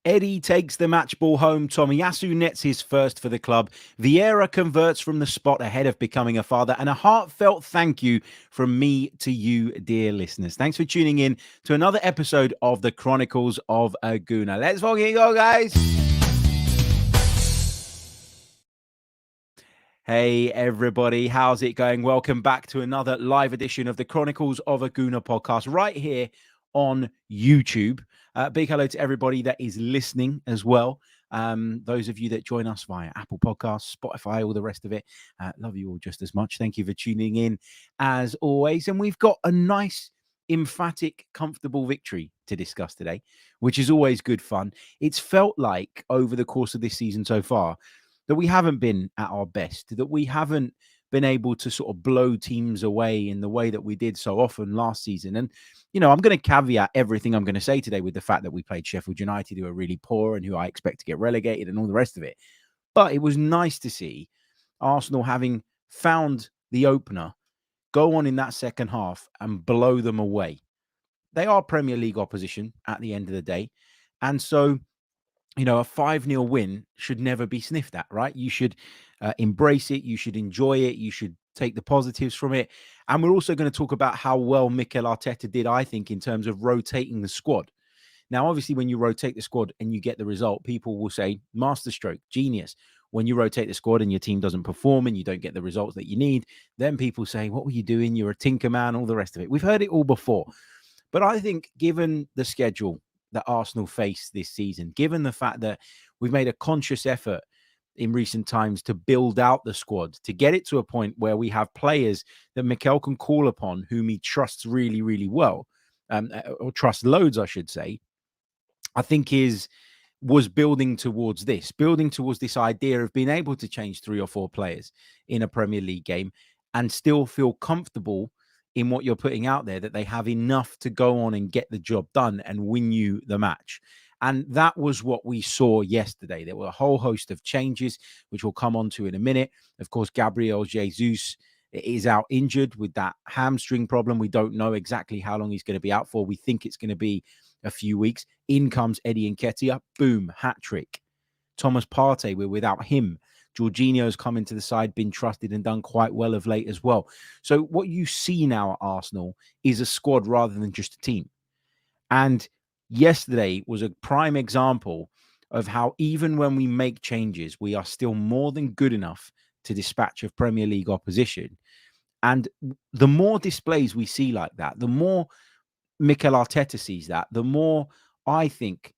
Eddie takes the match ball home. Tomiyasu nets his first for the club. Vieira converts from the spot ahead of becoming a father. And a heartfelt thank you from me to you, dear listeners. Thanks for tuning in to another episode of the Chronicles of a Gooner. Let's fucking go, guys. Hey, everybody. How's it going? Welcome back to another live edition of the Chronicles of a Gooner podcast right here on YouTube. Big hello to everybody that is listening as well. Those of you that join us via Apple Podcasts, Spotify, all the rest of it. Love you all just as much. Thank you for tuning in as always. And we've got a nice, emphatic, comfortable victory to discuss today, which is always good fun. It's felt like over the course of this season so far that we haven't been at our best, that we haven't been able to sort of blow teams away in the way that we did so often last season. And, you know, I'm going to caveat everything I'm going to say today with the fact that we played Sheffield United, who are really poor and who I expect to get relegated and all the rest of it. But it was nice to see Arsenal, having found the opener, go on in that second half and blow them away. They are Premier League opposition at the end of the day. And so, you know, a 5-0 win should never be sniffed at, right? You should embrace it. You should enjoy it. You should take the positives from it. And we're also going to talk about how well Mikel Arteta did, I think, in terms of rotating the squad. Now, obviously, when you rotate the squad and you get the result, people will say, masterstroke, genius. When you rotate the squad and your team doesn't perform and you don't get the results that you need, then people say, what were you doing? You're a tinker man, all the rest of it. We've heard it all before. But I think given the schedule that Arsenal face this season, given the fact that we've made a conscious effort in recent times to build out the squad, to get it to a point where we have players that Mikel can call upon, whom he trusts really, really well, or trusts loads, I should say, I think was building towards this idea of being able to change 3 or 4 players in a Premier League game and still feel comfortable in what you're putting out there, that they have enough to go on and get the job done and win you the match. And that was what we saw yesterday. There were a whole host of changes, which we'll come on to in a minute. Of course, Gabriel Jesus is out injured with that hamstring problem. We don't know exactly how long he's going to be out for. We think it's going to be a few weeks. In comes Eddie Nketiah. Boom, hat trick. Thomas Partey, we're without him. Jorginho's come into the side, been trusted and done quite well of late as well. So what you see now at Arsenal is a squad rather than just a team. And yesterday was a prime example of how even when we make changes, we are still more than good enough to dispatch of Premier League opposition. And the more displays we see like that, the more Mikel Arteta sees that, the more I think,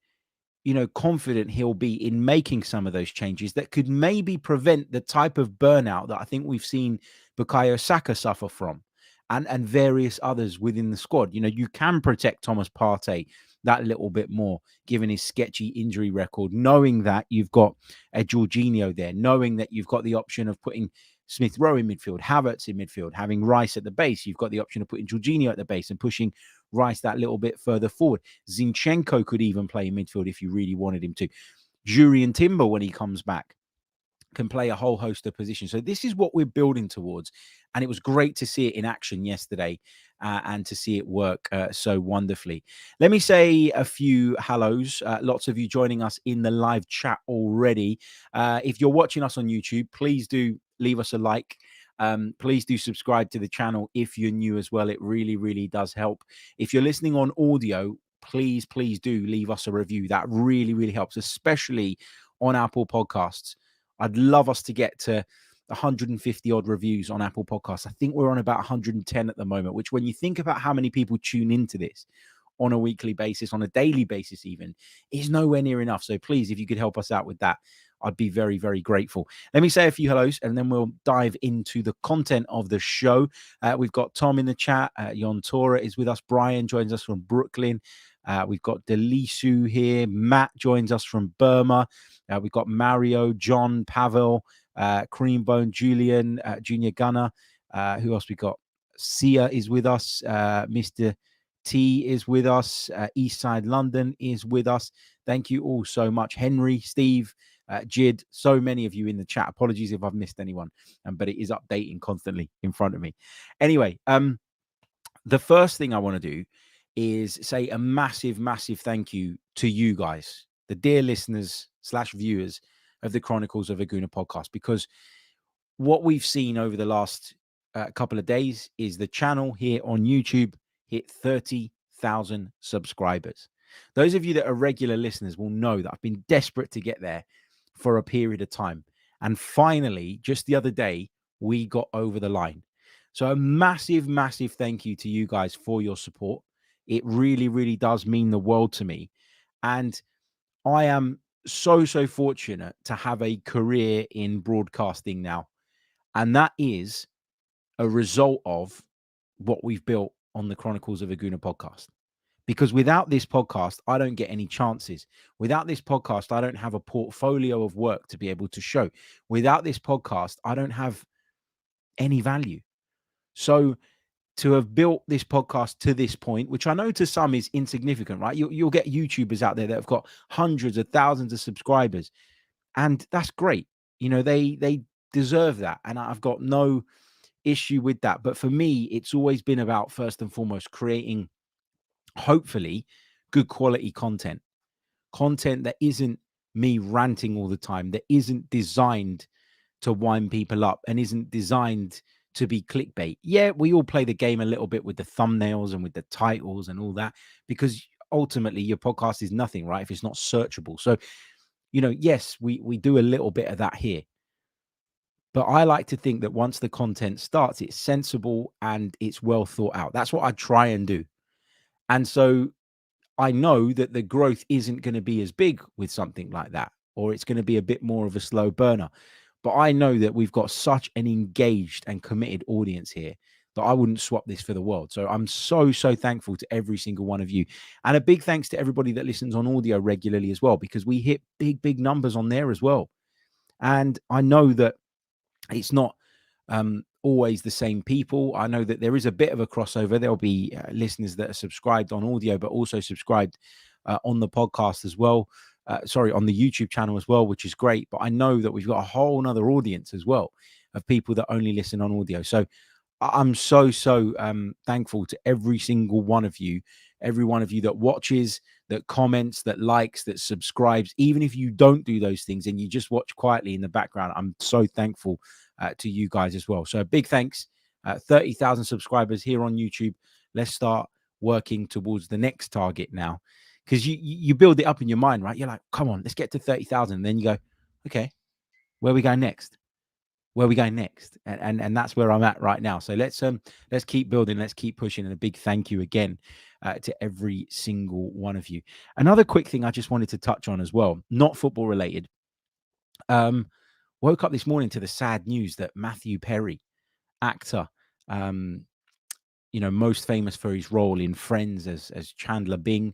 you know, confident he'll be in making some of those changes that could maybe prevent the type of burnout that I think we've seen Bukayo Saka suffer from, and various others within the squad. You know, you can protect Thomas Partey that little bit more, given his sketchy injury record, knowing that you've got a Jorginho there, knowing that you've got the option of putting Smith Rowe in midfield, Havertz in midfield, having Rice at the base. You've got the option of putting Jorginho at the base and pushing Rice that little bit further forward. Zinchenko could even play in midfield if you really wanted him to. Jurian Timber, when he comes back, can play a whole host of positions. So this is what we're building towards. And it was great to see it in action yesterday and to see it work so wonderfully. Let me say a few hellos. Lots of you joining us in the live chat already. If you're watching us on YouTube, please do leave us a like. Please do subscribe to the channel if you're new as well. It really, really does help. If you're listening on audio, please do leave us a review. That really, really helps, especially on Apple Podcasts. I'd love us to get to 150 odd reviews on Apple Podcasts. I think we're on about 110 at the moment, which when you think about how many people tune into this on a weekly basis, on a daily basis even, is nowhere near enough. So please, if you could help us out with that, I'd be very, very grateful. Let me say a few hellos and then we'll dive into the content of the show. We've got Tom in the chat. Jon Tora is with us. Brian joins us from Brooklyn. We've got Delisu here. Matt joins us from Burma. We've got Mario, John, Pavel, Creambone, Julian, Junior Gunner. Who else we got? Sia is with us. Mr. T is with us. Eastside London is with us. Thank you all so much. Henry, Steve, Jid, so many of you in the chat. Apologies if I've missed anyone, but it is updating constantly in front of me. Anyway, the first thing I want to do is say a massive, massive thank you to you guys. the dear listeners / viewers of the Chronicles of a Gooner podcast, because what we've seen over the last couple of days is the channel here on YouTube hit 30,000 subscribers. Those of you that are regular listeners will know that I've been desperate to get there for a period of time. And finally, just the other day, we got over the line. So a massive, massive thank you to you guys for your support. It really, really does mean the world to me. And I am so, so fortunate to have a career in broadcasting now. And that is a result of what we've built on the Chronicles of a Gooner podcast. Because without this podcast, I don't get any chances. Without this podcast, I don't have a portfolio of work to be able to show. Without this podcast, I don't have any value. So to have built this podcast to this point, which I know to some is insignificant, right? You'll get YouTubers out there that have got hundreds of thousands of subscribers, and that's great. You know, they deserve that, and I've got no issue with that. But for me, it's always been about, first and foremost, creating, hopefully, good quality content that isn't me ranting all the time, that isn't designed to wind people up and isn't designed to be clickbait. Yeah, we all play the game a little bit with the thumbnails and with the titles and all that, because ultimately your podcast is nothing, right, if it's not searchable. So, you know, yes, we do a little bit of that here. But I like to think that once the content starts, it's sensible and it's well thought out. That's what I try and do. And so I know that the growth isn't going to be as big with something like that, or it's going to be a bit more of a slow burner. But I know that we've got such an engaged and committed audience here that I wouldn't swap this for the world. So I'm so, so thankful to every single one of you. And a big thanks to everybody that listens on audio regularly as well, because we hit big, big numbers on there as well. And I know that it's not always the same people. I know that there is a bit of a crossover. There'll be listeners that are subscribed on audio, but also subscribed on the podcast as well. On the YouTube channel as well, which is great. But I know that we've got a whole nother audience as well of people that only listen on audio. So I'm so, so thankful to every single one of you, that watches, that comments, that likes, that subscribes. Even if you don't do those things and you just watch quietly in the background, I'm so thankful to you guys as well. So a big thanks. 30,000 subscribers here on YouTube. Let's start working towards the next target now, because you build it up in your mind, right? You're like, come on, let's get to 30,000. And then you go, okay, where are we going next? Where are we going next? And that's where I'm at right now. So let's keep building, let's keep pushing. And a big thank you again to every single one of you. Another quick thing I just wanted to touch on as well, not football related. Woke up this morning to the sad news that Matthew Perry, actor, most famous for his role in Friends as Chandler Bing,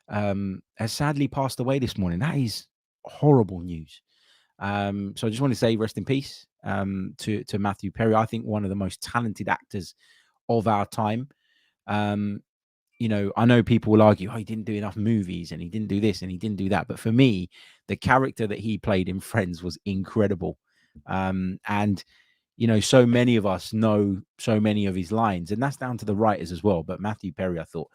has sadly passed away this morning. That is horrible news. So I just want to say rest in peace to Matthew Perry. I think one of the most talented actors of our time. I know people will argue, he didn't do enough movies and he didn't do this and he didn't do that. But for me, the character that he played in Friends was incredible. And so many of us know so many of his lines, and that's down to the writers as well. But Matthew Perry, I thought,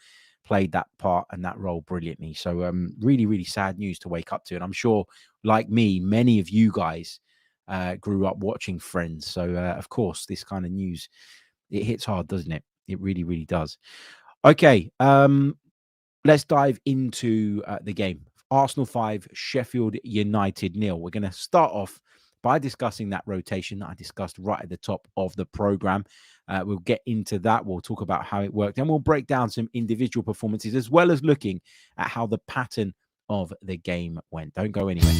played that part and that role brilliantly. So really, really sad news to wake up to. And I'm sure, like me, many of you guys grew up watching Friends. So, of course, this kind of news, it hits hard, doesn't it? It really, really does. Okay, let's dive into the game. Arsenal 5, Sheffield United 0. We're going to start off by discussing that rotation that I discussed right at the top of the program. We'll get into that. We'll talk about how it worked, and we'll break down some individual performances, as well as looking at how the pattern of the game went. Don't go anywhere.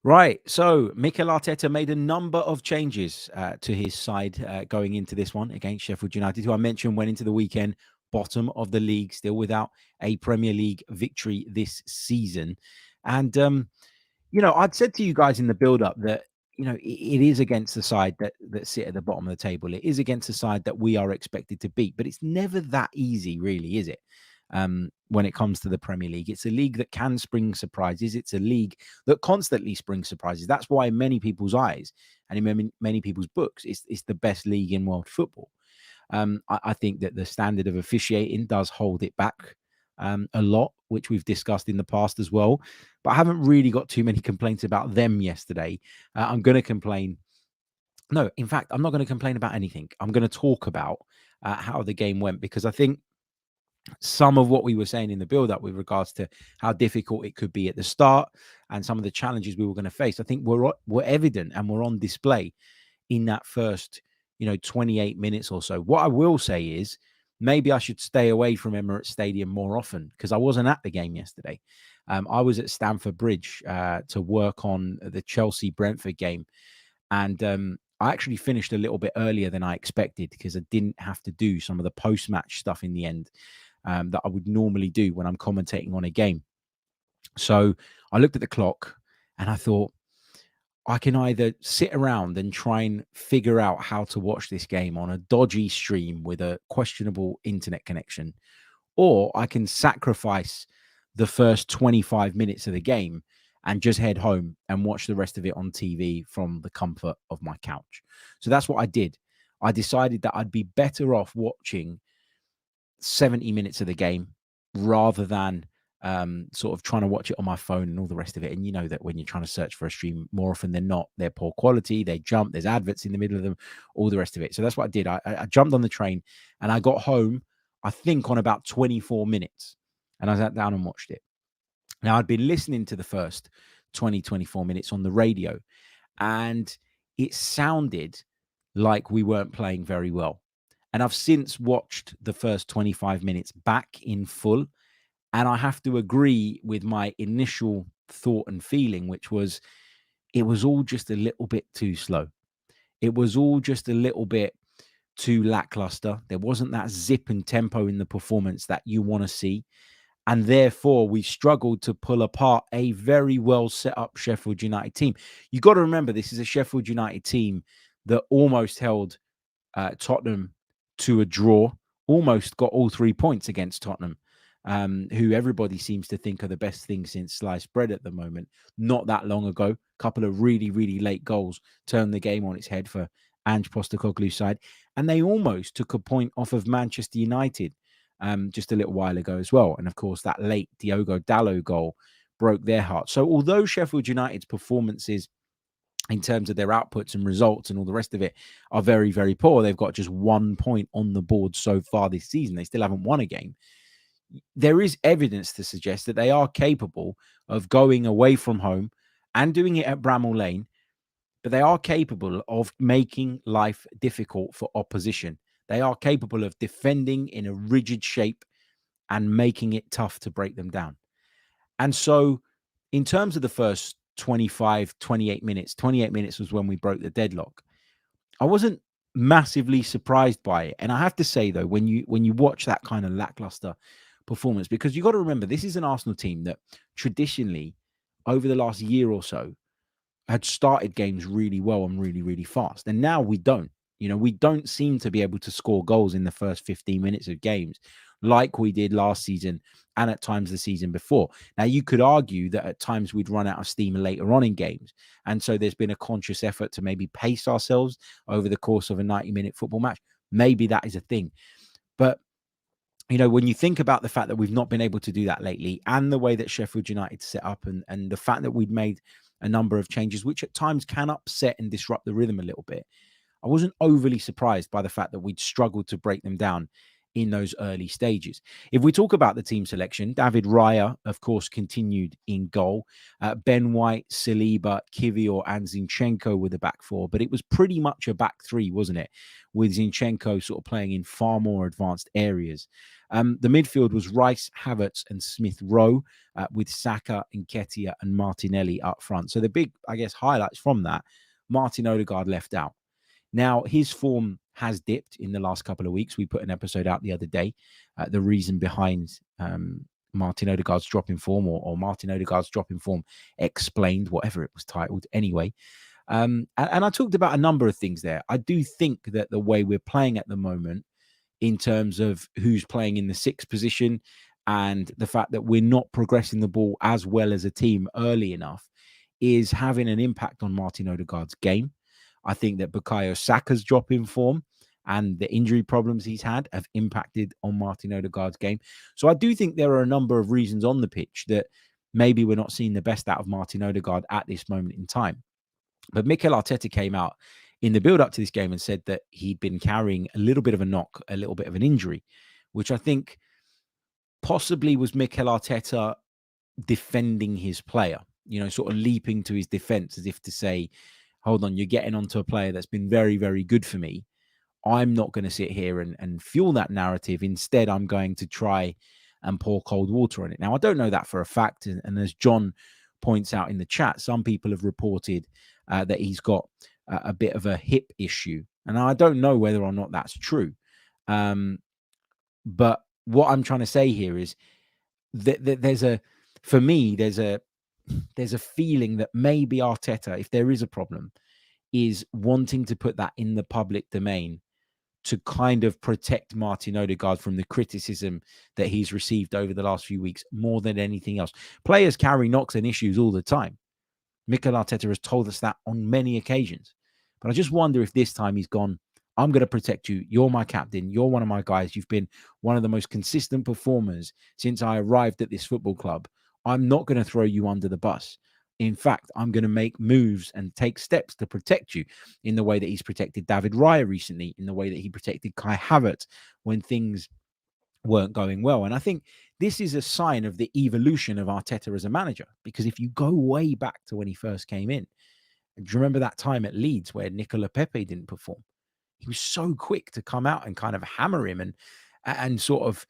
Right, so Mikel Arteta made a number of changes to his side going into this one against Sheffield United, who I mentioned went into the weekend bottom of the league, still without a Premier League victory this season. And, I'd said to you guys in the build-up that, it is against the side that sit at the bottom of the table. It is against the side that we are expected to beat, but it's never that easy, really, is it? When it comes to the Premier League, it's a league that can spring surprises. It's a league that constantly springs surprises. That's why in many people's eyes and in many people's books, it's the best league in world football. I think that the standard of officiating does hold it back a lot, which we've discussed in the past as well. But I haven't really got too many complaints about them yesterday. I'm going to complain. No, in fact, I'm not going to complain about anything. I'm going to talk about how the game went, because I think some of what we were saying in the build-up with regards to how difficult it could be at the start and some of the challenges we were going to face, I think were evident and were on display in that first, 28 minutes or so. What I will say is maybe I should stay away from Emirates Stadium more often, because I wasn't at the game yesterday. I was at Stamford Bridge to work on the Chelsea-Brentford game. And I actually finished a little bit earlier than I expected, because I didn't have to do some of the post-match stuff in the end that I would normally do when I'm commentating on a game. So I looked at the clock and I thought, I can either sit around and try and figure out how to watch this game on a dodgy stream with a questionable internet connection, or I can sacrifice the first 25 minutes of the game and just head home and watch the rest of it on TV from the comfort of my couch. So that's what I did. I decided that I'd be better off watching 70 minutes of the game rather than sort of trying to watch it on my phone and all the rest of it. And you know that when you're trying to search for a stream, more often than not, they're poor quality, they jump, there's adverts in the middle of them, all the rest of it. So that's what I did. I jumped on the train and I got home, I think, on about 24 minutes, and I sat down and watched it. Now, I'd been listening to the first 24 minutes on the radio, and it sounded like we weren't playing very well. And I've since watched the first 25 minutes back in full, and I have to agree with my initial thought and feeling, which was it was all just a little bit too slow. It was all just a little bit too lackluster. There wasn't that zip and tempo in the performance that you want to see. And therefore, we struggled to pull apart a very well set up Sheffield United team. You got to remember, this is a Sheffield United team that almost held Tottenham to a draw, almost got all 3 points against Tottenham, who everybody seems to think are the best thing since sliced bread at the moment. Not that long ago, a couple of really, really late goals turned the game on its head for Ange Postecoglou's side. And they almost took a point off of Manchester United just a little while ago as well. And of course, that late Diogo Dalot goal broke their heart. So although Sheffield United's performances in terms of their outputs and results and all the rest of it are very, very poor, they've got just 1 point on the board so far this season. They still haven't won a game. There is evidence to suggest that they are capable of going away from home and doing it at Bramall Lane, but they are capable of making life difficult for opposition. They are capable of defending in a rigid shape and making it tough to break them down. And so in terms of the first 28 minutes was when we broke the deadlock. I wasn't massively surprised by it. And I have to say, though, when you watch that kind of lackluster performance, because you got to remember, this is an Arsenal team that traditionally over the last year or so had started games really well and really, really fast. And now we don't. We don't seem to be able to score goals in the first 15 minutes of games like we did last season and at times the season before. Now, you could argue that at times we'd run out of steam later on in games. And so there's been a conscious effort to maybe pace ourselves over the course of a 90-minute football match. Maybe that is a thing. But when you think about the fact that we've not been able to do that lately, and the way that Sheffield United set up, and the fact that we'd made a number of changes, which at times can upset and disrupt the rhythm a little bit, I wasn't overly surprised by the fact that we'd struggled to break them down in those early stages. If we talk about the team selection, David Raya, of course, continued in goal. Ben White, Saliba, Kivior, and Zinchenko were the back four, but it was pretty much a back three, wasn't it? With Zinchenko sort of playing in far more advanced areas. The midfield was Rice, Havertz, and Smith Rowe, with Saka, Nketiah, and Martinelli up front. So the big, highlights from that, Martin Odegaard left out. Now, his form has dipped in the last couple of weeks. We put an episode out the other day, the reason behind Martin Odegaard's drop in form, or Martin Odegaard's drop in form explained, whatever it was titled anyway. And I talked about a number of things there. I do think that the way we're playing at the moment, in terms of who's playing in the sixth position and the fact that we're not progressing the ball as well as a team early enough, is having an impact on Martin Odegaard's game. I think that Bukayo Saka's drop in form and the injury problems he's had have impacted on Martin Odegaard's game. So I do think there are a number of reasons on the pitch that maybe we're not seeing the best out of Martin Odegaard at this moment in time. But Mikel Arteta came out in the build-up to this game and said that he'd been carrying a little bit of a knock, a little bit of an injury, which I think possibly was Mikel Arteta defending his player, sort of leaping to his defense as if to say, hold on, you're getting onto a player that's been very, very good for me. I'm not going to sit here and fuel that narrative. Instead, I'm going to try and pour cold water on it. Now, I don't know that for a fact. And as John points out in the chat, some people have reported that he's got a bit of a hip issue. And I don't know whether or not that's true. But what I'm trying to say here is that there's a feeling that maybe Arteta, if there is a problem, is wanting to put that in the public domain to kind of protect Martin Odegaard from the criticism that he's received over the last few weeks more than anything else. Players carry knocks and issues all the time. Mikel Arteta has told us that on many occasions. But I just wonder if this time he's gone, I'm going to protect you. You're my captain. You're one of my guys. You've been one of the most consistent performers since I arrived at this football club. I'm not going to throw you under the bus. In fact, I'm going to make moves and take steps to protect you in the way that he's protected David Raya recently, in the way that he protected Kai Havertz when things weren't going well. And I think this is a sign of the evolution of Arteta as a manager, because if you go way back to when he first came in, do you remember that time at Leeds where Nicola Pepe didn't perform? He was so quick to come out and kind of hammer him and sort of,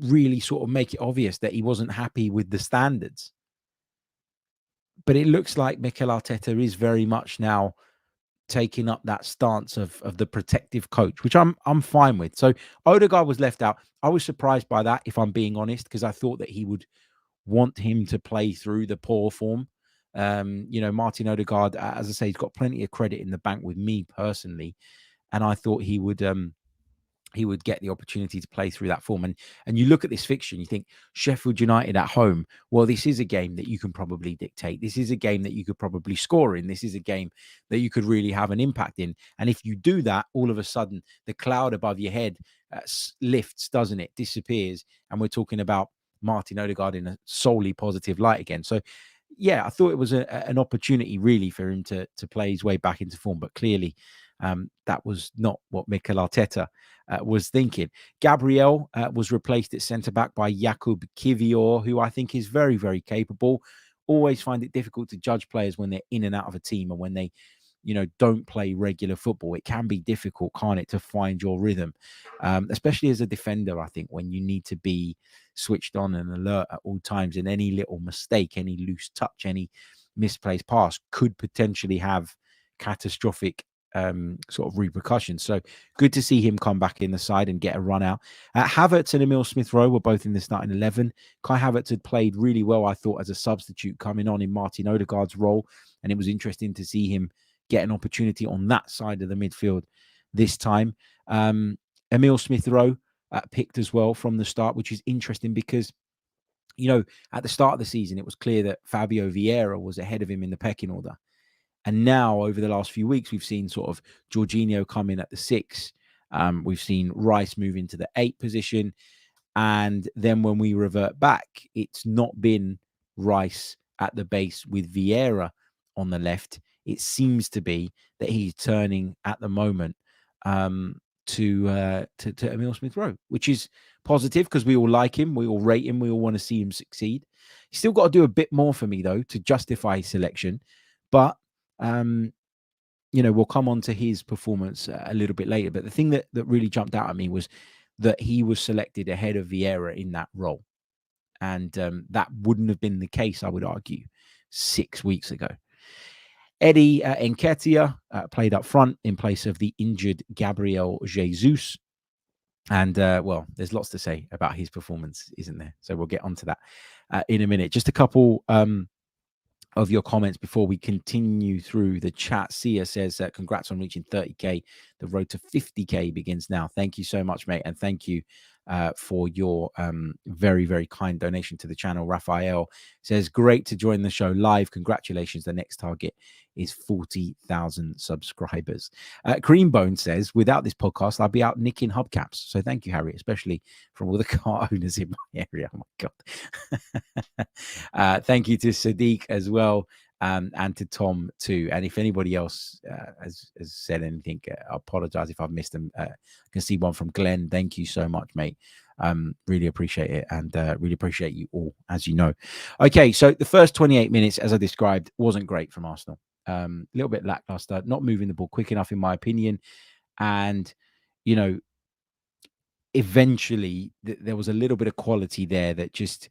really sort of make it obvious that he wasn't happy with the standards. But it looks like Mikel Arteta is very much now taking up that stance of the protective coach, which I'm fine with. So Odegaard was left out. I was surprised by that, if I'm being honest, because I thought that he would want him to play through the poor form. Martin Odegaard, as I say, he's got plenty of credit in the bank with me personally, and I thought he would get the opportunity to play through that form. And you look at this fixture and you think, Sheffield United at home, well, this is a game that you can probably dictate. This is a game that you could probably score in. This is a game that you could really have an impact in. And if you do that, all of a sudden, the cloud above your head lifts, doesn't it? Disappears. And we're talking about Martin Odegaard in a solely positive light again. So, yeah, I thought it was an opportunity really for him to play his way back into form. But clearly, that was not what Mikel Arteta was thinking. Gabriel was replaced at centre-back by Jakub Kiwior, who I think is very, very capable. Always find it difficult to judge players when they're in and out of a team and when they, don't play regular football. It can be difficult, can't it, to find your rhythm, especially as a defender, I think, when you need to be switched on and alert at all times, and any little mistake, any loose touch, any misplaced pass could potentially have catastrophic sort of repercussions. So good to see him come back in the side and get a run out. Havertz and Emil Smith-Rowe were both in the starting 11. Kai Havertz had played really well, I thought, as a substitute coming on in Martin Odegaard's role, and it was interesting to see him get an opportunity on that side of the midfield this time. Emil Smith-Rowe picked as well from the start, which is interesting because, at the start of the season, it was clear that Fabio Vieira was ahead of him in the pecking order. And now, over the last few weeks, we've seen sort of Jorginho come in at the 6. We've seen Rice move into the 8 position. And then when we revert back, it's not been Rice at the base with Vieira on the left. It seems to be that he's turning at the moment to Emil Smith-Rowe, which is positive because we all like him. We all rate him. We all want to see him succeed. He's still got to do a bit more for me, though, to justify his selection. But we'll come on to his performance a little bit later. But the thing that really jumped out at me was that he was selected ahead of Vieira in that role. And that wouldn't have been the case, I would argue, 6 weeks ago. Eddie Nketiah played up front in place of the injured Gabriel Jesus. And, there's lots to say about his performance, isn't there? So we'll get onto that in a minute. Just a couple of your comments before we continue through the chat. Sia says, congrats on reaching 30K. The road to 50K begins now. Thank you so much, mate. And thank you for your very, very kind donation to the channel. Raphael says, great to join the show live. Congratulations. The next target is 40,000 subscribers. Creambone says, without this podcast, I'd be out nicking hubcaps. So thank you, Harry, especially from all the car owners in my area. Oh, my God. Thank you to Sadiq as well. And to Tom too. And if anybody else has said anything, I apologize if I've missed them. I can see one from Glenn. Thank you so much, mate. Really appreciate it, and really appreciate you all, as you know. Okay, so the first 28 minutes, as I described, wasn't great from Arsenal. A little bit lackluster, not moving the ball quick enough, in my opinion. And, you know, eventually there was a little bit of quality there that just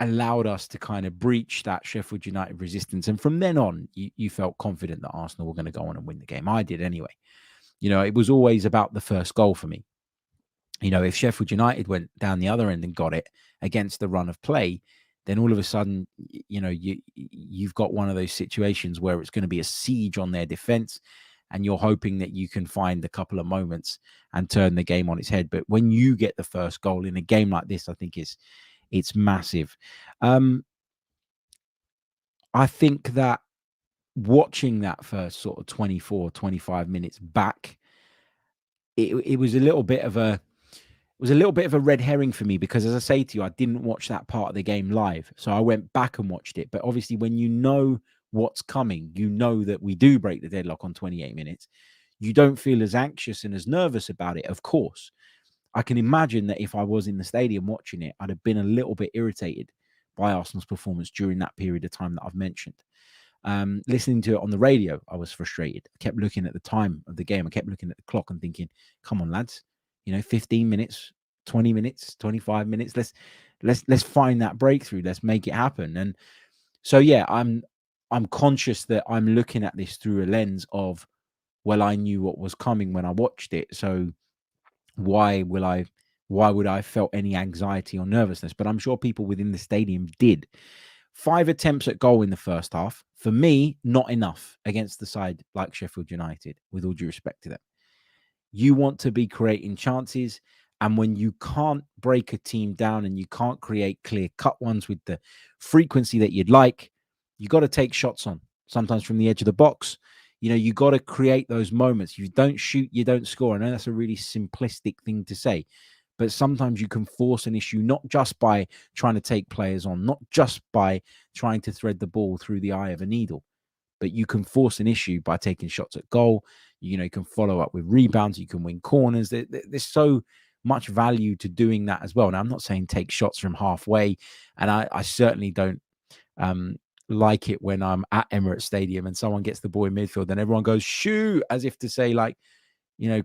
allowed us to kind of breach that Sheffield United resistance. And from then on, you felt confident that Arsenal were going to go on and win the game. I did anyway. You know, it was always about the first goal for me. You know, if Sheffield United went down the other end and got it against the run of play, then all of a sudden, you know, you've got one of those situations where it's going to be a siege on their defense, and you're hoping that you can find a couple of moments and turn the game on its head. But when you get the first goal in a game like this, I think it's massive. I think that watching that first sort of 24, 25 minutes back, it was a little bit of a red herring for me, because, as I say to you, I didn't watch that part of the game live. So I went back and watched it. But obviously, when you know what's coming, you know that we do break the deadlock on 28 minutes. You don't feel as anxious and as nervous about it, of course. I can imagine that if I was in the stadium watching it, I'd have been a little bit irritated by Arsenal's performance during that period of time that I've mentioned. Listening to it on the radio, I was frustrated. I kept looking at the time of the game. I kept looking at the clock and thinking, come on, lads, 15 minutes, 20 minutes, 25 minutes. Let's find that breakthrough. Let's make it happen. And so, yeah, I'm conscious that I'm looking at this through a lens of, well, I knew what was coming when I watched it. So why would I felt any anxiety or nervousness? But I'm sure people within the stadium did. 5 attempts at goal in the first half. For me, not enough against the side like Sheffield United, with all due respect to them. You want to be creating chances. And when you can't break a team down and you can't create clear-cut ones with the frequency that you'd like, you got to take shots on, sometimes from the edge of the box. You got to create those moments. You don't shoot, you don't score. I know that's a really simplistic thing to say, but sometimes you can force an issue, not just by trying to take players on, not just by trying to thread the ball through the eye of a needle, but you can force an issue by taking shots at goal. You can follow up with rebounds. You can win corners. There's so much value to doing that as well. Now, I'm not saying take shots from halfway, and I certainly don't like it when I'm at Emirates Stadium and someone gets the ball in midfield and everyone goes, shoot, as if to say, like,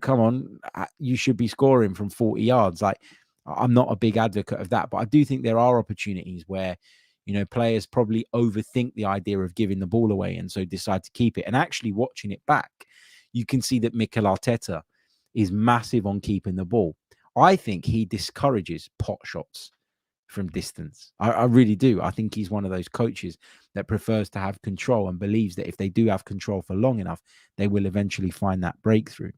come on, you should be scoring from 40 yards. Like, I'm not a big advocate of that, but I do think there are opportunities where, players probably overthink the idea of giving the ball away and so decide to keep it. And actually watching it back, you can see that Mikel Arteta is massive on keeping the ball. I think he discourages pot shots from distance. I really do. I think he's one of those coaches that prefers to have control and believes that if they do have control for long enough, they will eventually find that breakthrough.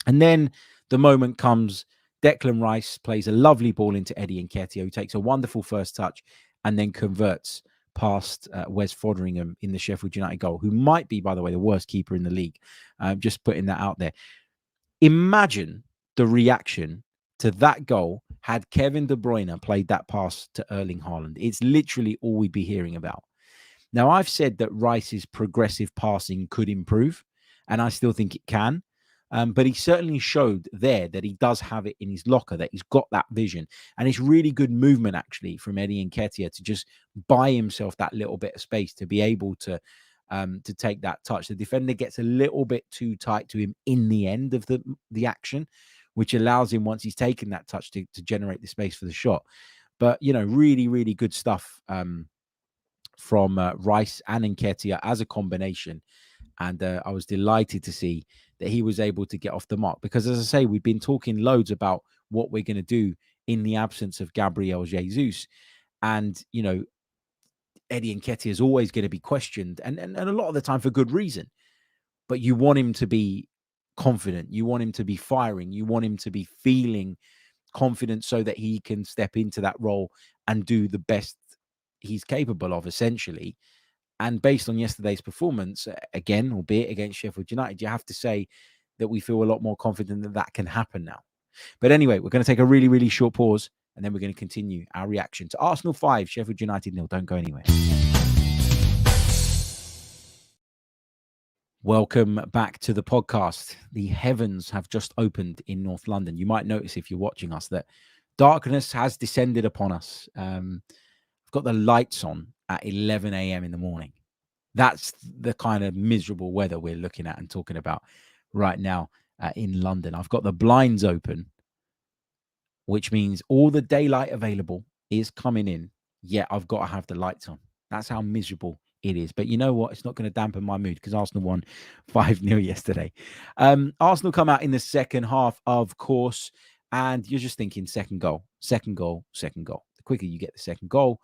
And then the moment comes, Declan Rice plays a lovely ball into Eddie Nketiah, who takes a wonderful first touch and then converts past Wes Foderingham in the Sheffield United goal, who might be, by the way, the worst keeper in the league. Just putting that out there. Imagine the reaction to that goal had Kevin De Bruyne played that pass to Erling Haaland. It's literally all we'd be hearing about. Now, I've said that Rice's progressive passing could improve, and I still think it can. But he certainly showed there that he does have it in his locker, that he's got that vision. And it's really good movement, actually, from Eddie Nketiah to just buy himself that little bit of space to be able to take that touch. The defender gets a little bit too tight to him in the end of the action, which allows him, once he's taken that touch, to generate the space for the shot. But, really, really good stuff from Rice and Nketiah as a combination. And I was delighted to see that he was able to get off the mark. Because, as I say, we've been talking loads about what we're going to do in the absence of Gabriel Jesus. And, Eddie Nketiah is always going to be questioned. And a lot of the time for good reason. But you want him to be confident. You want him to be firing. You want him to be feeling confidence so that he can step into that role and do the best he's capable of, essentially. And based on yesterday's performance, again, albeit against Sheffield United, you have to say that we feel a lot more confident that that can happen now. But anyway, we're going to take a really, really short pause, and then we're going to continue our reaction to Arsenal 5, Sheffield United 0. Don't go anywhere. Welcome back to the podcast. The heavens have just opened in North London. You might notice if you're watching us that darkness has descended upon us. I've got the lights on at 11 a.m. in the morning. That's the kind of miserable weather we're looking at and talking about right now in London. I've got the blinds open, which means all the daylight available is coming in, yet I've got to have the lights on. That's how miserable it is. But you know what? It's not going to dampen my mood because Arsenal won 5-0 yesterday. Arsenal come out in the second half, of course, and you're just thinking second goal, second goal, second goal. The quicker you get the second goal,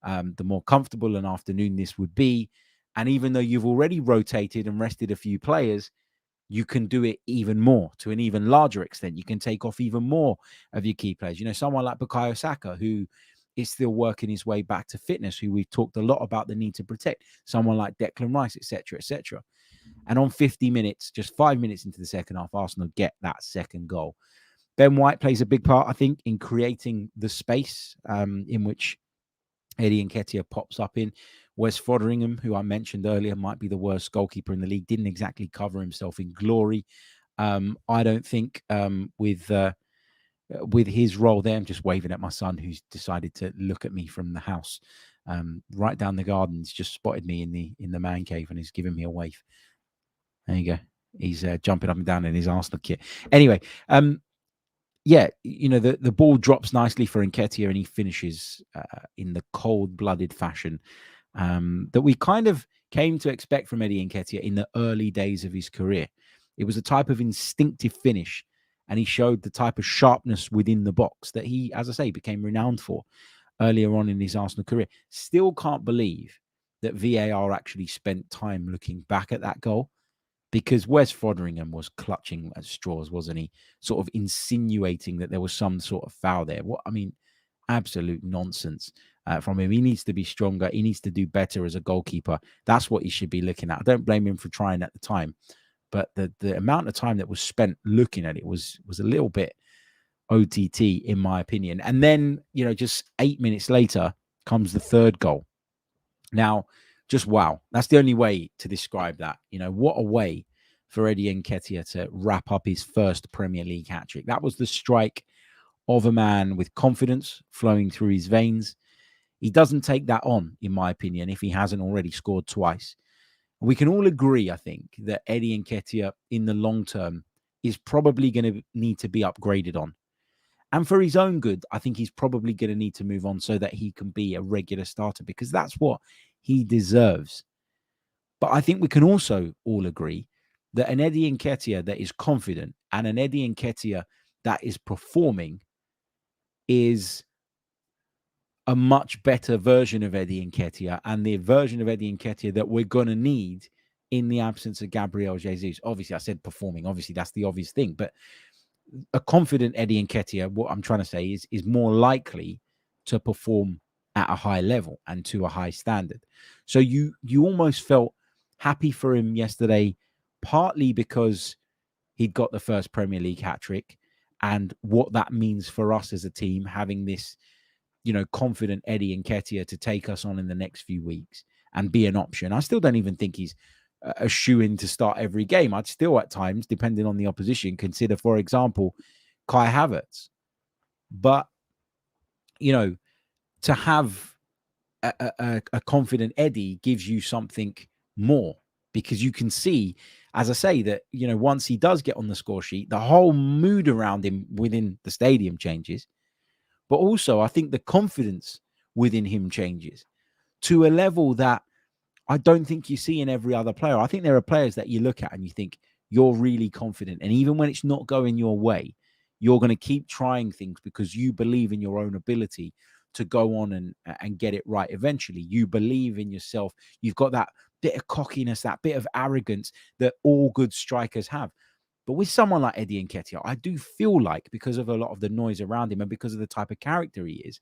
the more comfortable an afternoon this would be. And even though you've already rotated and rested a few players, you can do it even more to an even larger extent. You can take off even more of your key players. You know, someone like Bukayo Saka, who is still working his way back to fitness, who we've talked a lot about the need to protect. Someone like Declan Rice, etc., etc. And on 50 minutes, just 5 minutes into the second half, Arsenal get that second goal. Ben White plays a big part, I think, in creating the space in which Eddie Nketiah pops up in. Wes Foderingham, who I mentioned earlier, might be the worst goalkeeper in the league, didn't exactly cover himself in glory. I don't think with his role there, I'm just waving at my son who's decided to look at me from the house. Right down the garden, he's just spotted me in the man cave and he's giving me a wave. There you go. He's jumping up and down in his Arsenal kit. Anyway, yeah, you know, the ball drops nicely for Nketiah and he finishes in the cold-blooded fashion that we kind of came to expect from Eddie Nketiah in the early days of his career. It was a type of instinctive finish, and he showed the type of sharpness within the box that he, as I say, became renowned for earlier on in his Arsenal career. Still can't believe that VAR actually spent time looking back at that goal, because Wes Foderingham was clutching at straws, wasn't he? Sort of insinuating that there was some sort of foul there. What I mean, absolute nonsense from him. He needs to be stronger. He needs to do better as a goalkeeper. That's what he should be looking at. I don't blame him for trying at the time, but the amount of time that was spent looking at it was a little bit OTT, in my opinion. And then, you know, just 8 minutes later comes the third goal. Now, just wow. That's the only way to describe that. You know, what a way for Eddie Nketiah to wrap up his first Premier League hat-trick. That was the strike of a man with confidence flowing through his veins. He doesn't take that on, in my opinion, if he hasn't already scored twice. We can all agree, I think, that Eddie Nketiah in the long term is probably going to need to be upgraded on. And for his own good, I think he's probably going to need to move on so that he can be a regular starter, because that's what he deserves. But I think we can also all agree that an Eddie Nketiah that is confident and an Eddie Nketiah that is performing is a much better version of Eddie Nketiah, and the version of Eddie Nketiah that we're going to need in the absence of Gabriel Jesus. Obviously, I said performing. Obviously, that's the obvious thing. But a confident Eddie Nketiah, what I'm trying to say is more likely to perform at a high level and to a high standard. So you almost felt happy for him yesterday, partly because he'd got the first Premier League hat-trick and what that means for us as a team, having this, you know, confident Eddie Nketiah to take us on in the next few weeks and be an option. I still don't even think he's a shoe-in to start every game. I'd still at times, depending on the opposition, consider, for example, Kai Havertz. But, you know, to have a confident Eddie gives you something more, because you can see, as I say, that, you know, once he does get on the score sheet, the whole mood around him within the stadium changes. But also, I think the confidence within him changes to a level that I don't think you see in every other player. I think there are players that you look at and you think you're really confident. And even when it's not going your way, you're going to keep trying things because you believe in your own ability to go on and get it right eventually. You believe in yourself. You've got that bit of cockiness, that bit of arrogance that all good strikers have. But with someone like Eddie Nketiah, I do feel like, because of a lot of the noise around him and because of the type of character he is,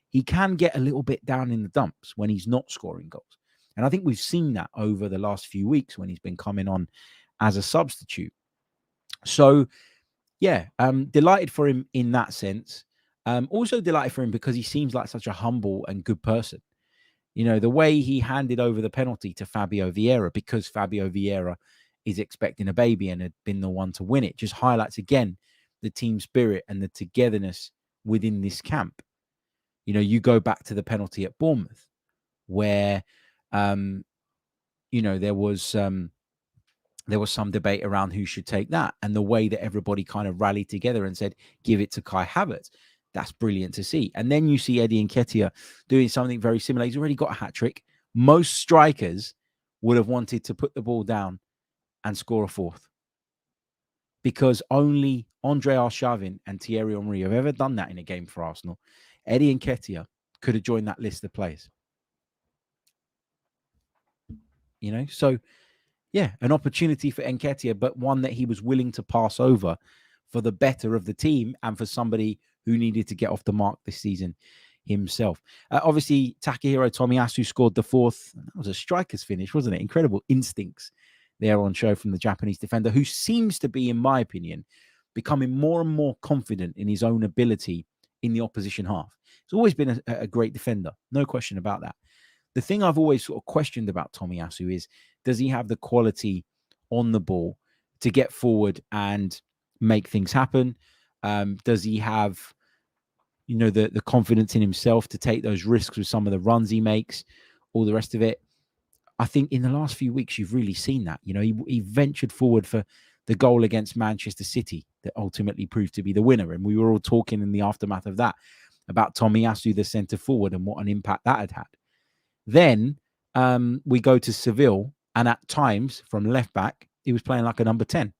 he can get a little bit down in the dumps when he's not scoring goals. And I think we've seen that over the last few weeks when he's been coming on as a substitute. So, yeah, delighted for him in that sense. Also delighted for him because he seems like such a humble and good person. You know, the way he handed over the penalty to Fabio Vieira, because Fabio Vieira is expecting a baby and had been the one to win it, just highlights again the team spirit and the togetherness within this camp. You know, you go back to the penalty at Bournemouth where, you know, there was some debate around who should take that, and the way that everybody kind of rallied together and said, give it to Kai Havertz. That's brilliant to see. And then you see Eddie Nketiah doing something very similar. He's already got a hat trick. Most strikers would have wanted to put the ball down and score a fourth, because only Andre Arshavin and Thierry Henry have ever done that in a game for Arsenal. Eddie Nketiah could have joined that list of players. You know, so yeah, an opportunity for Nketiah, but one that he was willing to pass over for the better of the team and for somebody who needed to get off the mark this season himself. Obviously, Takahiro Tomiyasu scored the fourth. That was a striker's finish, wasn't it? Incredible instincts there on show from the Japanese defender, who seems to be, in my opinion, becoming more and more confident in his own ability in the opposition half. He's always been a great defender, no question about that. The thing I've always sort of questioned about Tomiyasu is, does he have the quality on the ball to get forward and make things happen? Does he have, you know, the confidence in himself to take those risks with some of the runs he makes, all the rest of it? I think in the last few weeks, you've really seen that. You know, he ventured forward for the goal against Manchester City that ultimately proved to be the winner. And we were all talking in the aftermath of that about Tomiyasu, the centre forward, and what an impact that had had. Then we go to Seville, and at times from left back, he was playing like a number 10.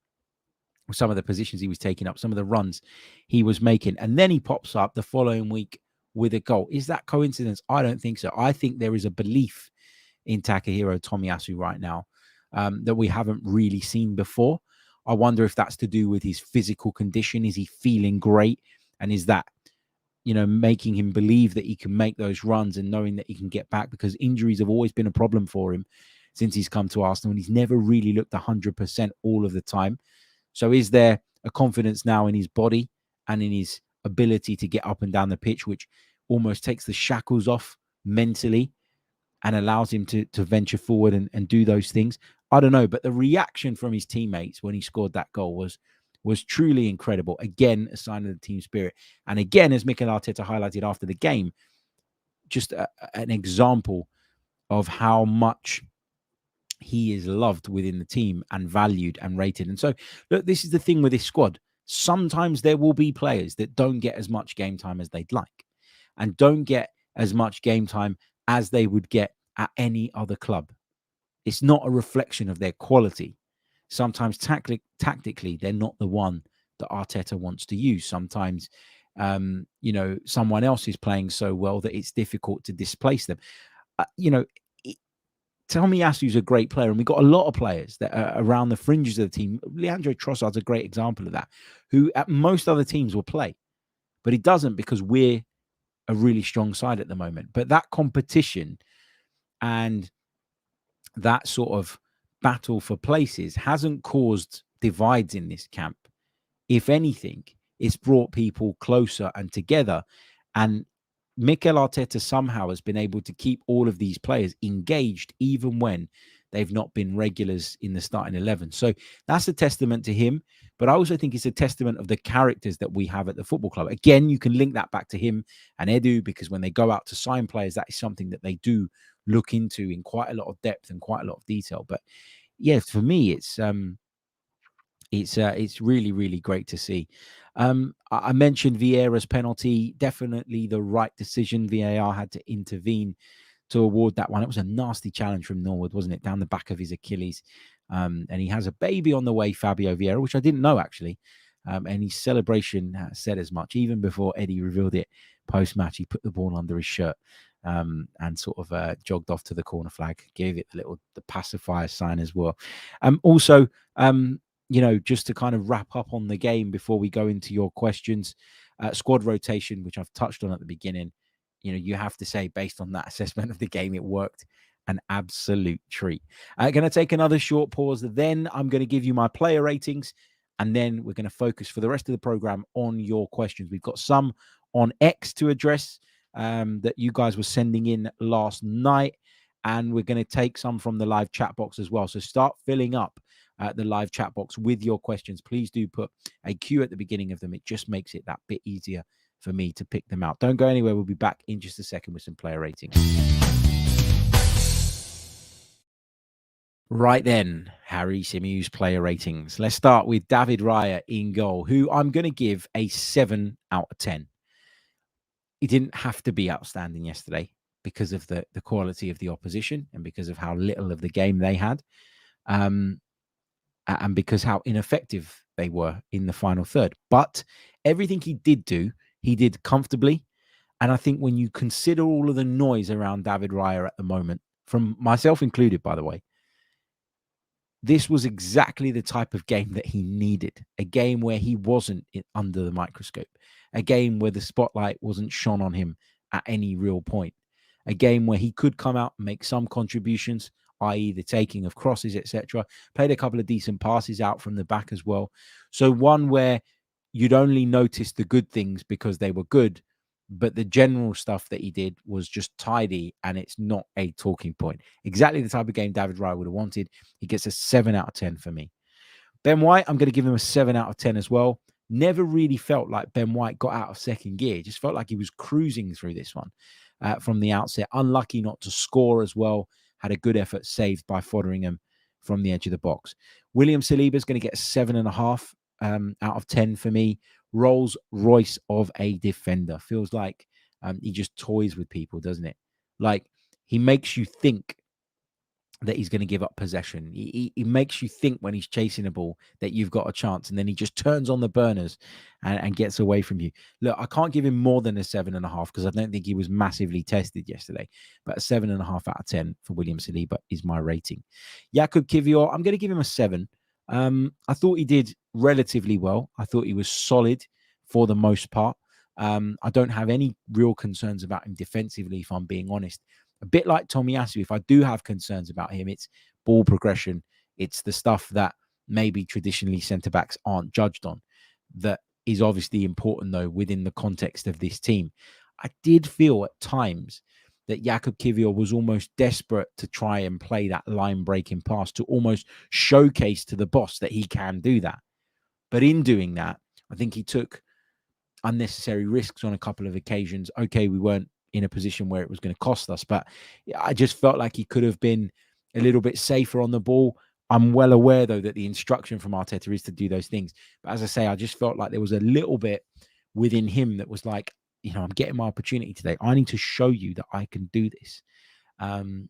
Some of the positions he was taking up, some of the runs he was making. And then he pops up the following week with a goal. Is that coincidence? I don't think so. I think there is a belief in Takahiro Tomiyasu right now that we haven't really seen before. I wonder if that's to do with his physical condition. Is he feeling great? And is that, you know, making him believe that he can make those runs and knowing that he can get back? Because injuries have always been a problem for him since he's come to Arsenal, and he's never really looked 100% all of the time. So is there a confidence now in his body and in his ability to get up and down the pitch, which almost takes the shackles off mentally and allows him to venture forward and do those things? I don't know. But the reaction from his teammates when he scored that goal was truly incredible. Again, a sign of the team spirit. And again, as Mikel Arteta highlighted after the game, just an example of how much he is loved within the team and valued and rated. And so, look, this is the thing with this squad. Sometimes there will be players that don't get as much game time as they'd like and don't get as much game time as they would get at any other club. It's not a reflection of their quality. Sometimes tactically, they're not the one that Arteta wants to use. Sometimes, you know, someone else is playing so well that it's difficult to displace them. You know, Tomiyasu's a great player, and we've got a lot of players that are around the fringes of the team. Leandro Trossard's a great example of that, who at most other teams will play, but he doesn't because we're a really strong side at the moment. But that competition and that sort of battle for places hasn't caused divides in this camp. If anything, it's brought people closer and together. And Mikel Arteta somehow has been able to keep all of these players engaged, even when they've not been regulars in the starting 11. So that's a testament to him. But I also think it's a testament of the characters that we have at the football club. Again, you can link that back to him and Edu, because when they go out to sign players, that is something that they do look into in quite a lot of depth and quite a lot of detail. But yeah, for me, it's really, really great to see. I mentioned Vieira's penalty, definitely the right decision. VAR had to intervene to award that one. It was a nasty challenge from Norwood, wasn't it? Down the back of his Achilles. And he has a baby on the way, Fabio Vieira, which I didn't know, actually. And his celebration said as much. Even before Eddie revealed it post-match, he put the ball under his shirt and sort of jogged off to the corner flag, gave it the pacifier sign as well. Also, just to kind of wrap up on the game before we go into your questions, squad rotation, which I've touched on at the beginning, you have to say, based on that assessment of the game, it worked an absolute treat. Going to take another short pause. Then I'm going to give you my player ratings, and then we're going to focus for the rest of the program on your questions. We've got some on X to address that you guys were sending in last night, and we're going to take some from the live chat box as well. So start filling up the live chat box with your questions. Please do put a Q at the beginning of them. It just makes it that bit easier for me to pick them out. Don't go anywhere. We'll be back in just a second with some player ratings. Right then, Harry Symeou's player ratings. Let's start with David Raya in goal, who I'm going to give a 7 out of 10. He didn't have to be outstanding yesterday because of the quality of the opposition and because of how little of the game they had. And because how ineffective they were in the final third. But everything he did do, he did comfortably. And I think when you consider all of the noise around David Raya at the moment, from myself included, by the way, this was exactly the type of game that he needed. A game where he wasn't under the microscope. A game where the spotlight wasn't shone on him at any real point. A game where he could come out and make some contributions, i.e. the taking of crosses, etc. Played a couple of decent passes out from the back as well. So one where you'd only notice the good things because they were good, but the general stuff that he did was just tidy, and it's not a talking point. Exactly the type of game David Raya would have wanted. He gets a 7 out of 10 for me. Ben White, I'm going to give him a 7 out of 10 as well. Never really felt like Ben White got out of second gear. Just felt like he was cruising through this one from the outset. Unlucky not to score as well. Had a good effort saved by Fotheringham from the edge of the box. William Saliba is going to get a 7.5 out of 10 for me. Rolls Royce of a defender. Feels like he just toys with people, doesn't it? Like, he makes you think that he's going to give up possession. He makes you think when he's chasing a ball that you've got a chance, and then he just turns on the burners and gets away from you. Look, I can't give him more than a 7.5 because I don't think he was massively tested yesterday, but a 7.5 out of 10 for William Saliba is my rating. Jakub Kiwior, I'm going to give him a 7. I thought he did relatively well. I thought he was solid for the most part. I don't have any real concerns about him defensively, if I'm being honest. A bit like Tomiyasu, if I do have concerns about him, it's ball progression. It's the stuff that maybe traditionally centre-backs aren't judged on. That is obviously important, though, within the context of this team. I did feel at times that Jakub Kiwior was almost desperate to try and play that line-breaking pass to almost showcase to the boss that he can do that. But in doing that, I think he took unnecessary risks on a couple of occasions. Okay, we weren't in a position where it was going to cost us, but I just felt like he could have been a little bit safer on the ball. I'm well aware, though, that the instruction from Arteta is to do those things. But as I say, I just felt like there was a little bit within him that was like, I'm getting my opportunity today. I need to show you that I can do this. And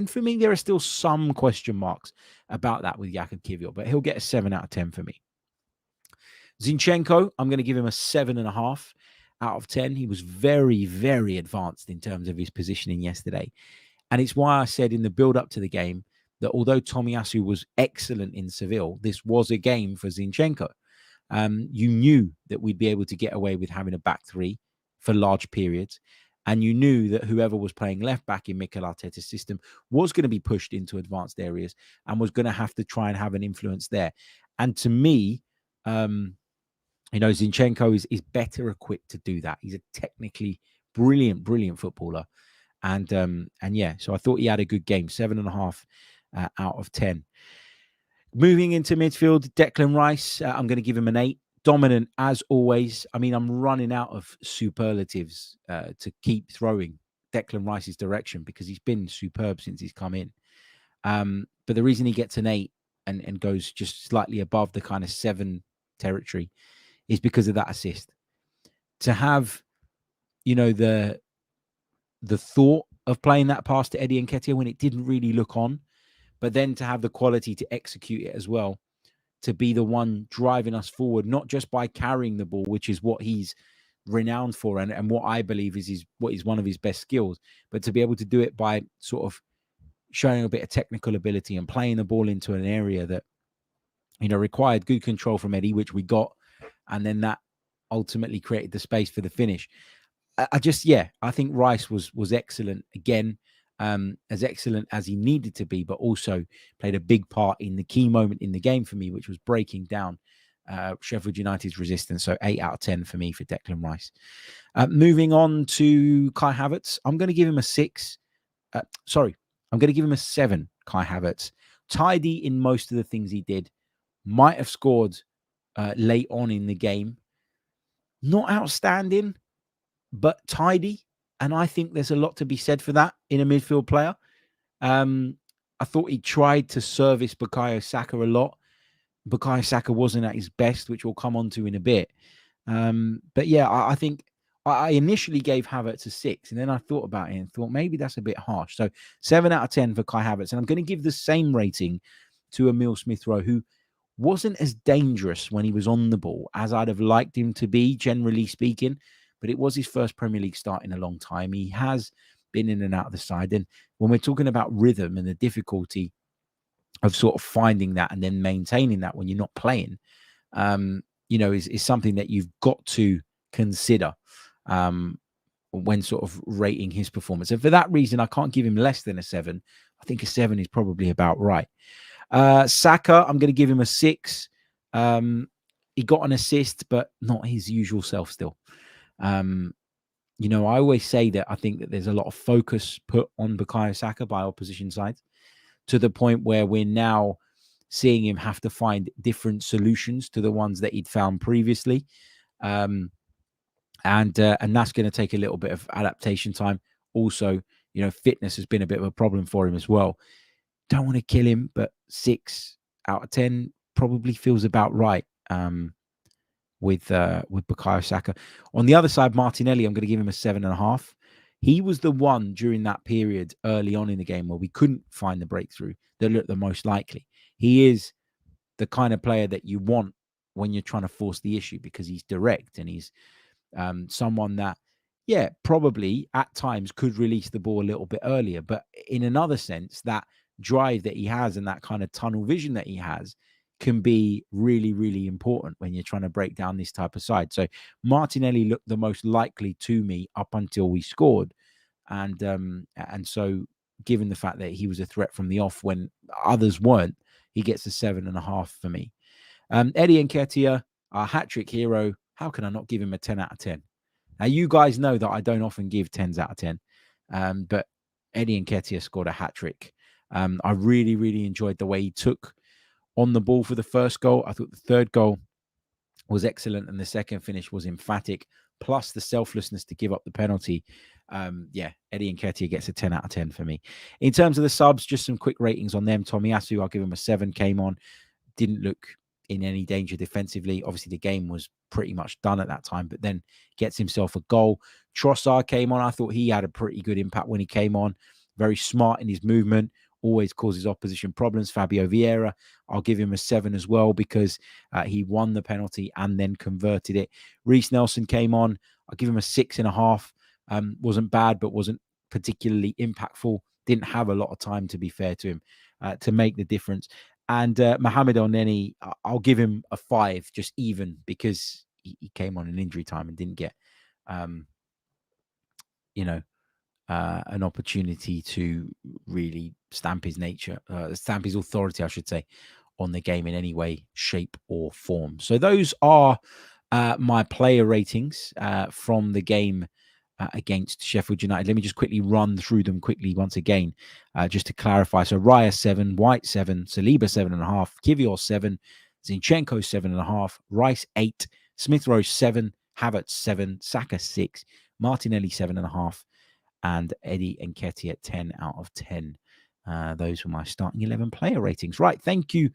for me, there are still some question marks about that with Jakub Kiwior, but he'll get a 7 out of 10 for me. Zinchenko, I'm going to give him a 7.5 out of 10. He was very, very advanced in terms of his positioning yesterday. And it's why I said in the build-up to the game that although Tomiyasu was excellent in Seville, this was a game for Zinchenko. You knew that we'd be able to get away with having a back three for large periods. And you knew that whoever was playing left back in Mikel Arteta's system was going to be pushed into advanced areas and was going to have to try and have an influence there. And to me, Zinchenko is better equipped to do that. He's a technically brilliant footballer. And yeah, so I thought he had a good game, 7.5 out of 10. Moving into midfield, Declan Rice, I'm going to give him an 8. Dominant as always. I mean, I'm running out of superlatives to keep throwing Declan Rice's direction because he's been superb since he's come in. But the reason he gets an 8 and goes just slightly above the kind of 7 territory is because of that assist. To have, the thought of playing that pass to Eddie Nketiah when it didn't really look on, but then to have the quality to execute it as well, to be the one driving us forward, not just by carrying the ball, which is what he's renowned for and what I believe is what is one of his best skills, but to be able to do it by sort of showing a bit of technical ability and playing the ball into an area that required good control from Eddie, which we got, and then that ultimately created the space for the finish. I think Rice was excellent again, as excellent as he needed to be, but also played a big part in the key moment in the game for me, which was breaking down Sheffield United's resistance. So 8 out of 10 for me for Declan Rice. Moving on to Kai Havertz, I'm going to give him a 6. I'm going to give him a 7. Kai Havertz, tidy in most of the things he did. Might have scored late on in the game. Not outstanding, but tidy. And I think there's a lot to be said for that in a midfield player. I thought he tried to service Bukayo Saka a lot. Bukayo Saka wasn't at his best, which we'll come on to in a bit. But yeah, I think I initially gave Havertz a 6, and then I thought about it and thought maybe that's a bit harsh. So 7 out of 10 for Kai Havertz. And I'm going to give the same rating to Emile Smith-Rowe, who wasn't as dangerous when he was on the ball as I'd have liked him to be, generally speaking. But it was his first Premier League start in a long time. He has been in and out of the side. And when we're talking about rhythm and the difficulty of sort of finding that and then maintaining that when you're not playing, is something that you've got to consider when sort of rating his performance. And for that reason, I can't give him less than a 7. I think a 7 is probably about right. Saka, I'm going to give him a 6. He got an assist, but not his usual self still. I always say that I think that there's a lot of focus put on Bukayo Saka by opposition sides, to the point where we're now seeing him have to find different solutions to the ones that he'd found previously. And that's going to take a little bit of adaptation time. Also, fitness has been a bit of a problem for him as well. Don't want to kill him, but 6 out of 10 probably feels about right with Bukayo Saka. On the other side, Martinelli, I'm going to give him a 7.5. He was the one during that period early on in the game where we couldn't find the breakthrough that looked the most likely. He is the kind of player that you want when you're trying to force the issue, because he's direct and he's someone that, probably at times could release the ball a little bit earlier. But in another sense, that drive that he has and that kind of tunnel vision that he has can be really, really important when you're trying to break down this type of side. So Martinelli looked the most likely to me up until we scored. And so given the fact that he was a threat from the off when others weren't, he gets a 7.5 for me. Eddie Nketiah, our hat-trick hero. How can I not give him a 10 out of 10? Now, you guys know that I don't often give 10s out of 10, but Eddie Nketiah scored a hat-trick. I really, really enjoyed the way he took on the ball for the first goal. I thought the third goal was excellent, and the second finish was emphatic, plus the selflessness to give up the penalty. Eddie Nketiah gets a 10 out of 10 for me. In terms of the subs, just some quick ratings on them. Tomiyasu, I'll give him a 7, came on, didn't look in any danger defensively. Obviously, the game was pretty much done at that time, but then gets himself a goal. Trossard came on. I thought he had a pretty good impact when he came on. Very smart in his movement, always causes opposition problems. Fabio Vieira, I'll give him a 7 as well, because he won the penalty and then converted it. Reece Nelson came on. I'll give him a 6.5. Wasn't bad, but wasn't particularly impactful. Didn't have a lot of time, to be fair to him, to make the difference. And Mohamed Elneny, I'll give him a 5, just even, because he came on in injury time and didn't get, an opportunity to really stamp his authority, I should say, on the game in any way, shape, or form. So those are my player ratings from the game against Sheffield United. Let me just quickly run through them quickly once again, just to clarify. So Raya 7, White 7, Saliba 7.5, Kivior 7, Zinchenko 7.5, Rice 8, Smith-Rowe 7, Havertz 7, Saka 6, Martinelli 7.5, and Eddie Nketiah 10 out of 10. Those were my starting 11 player ratings. Right, thank you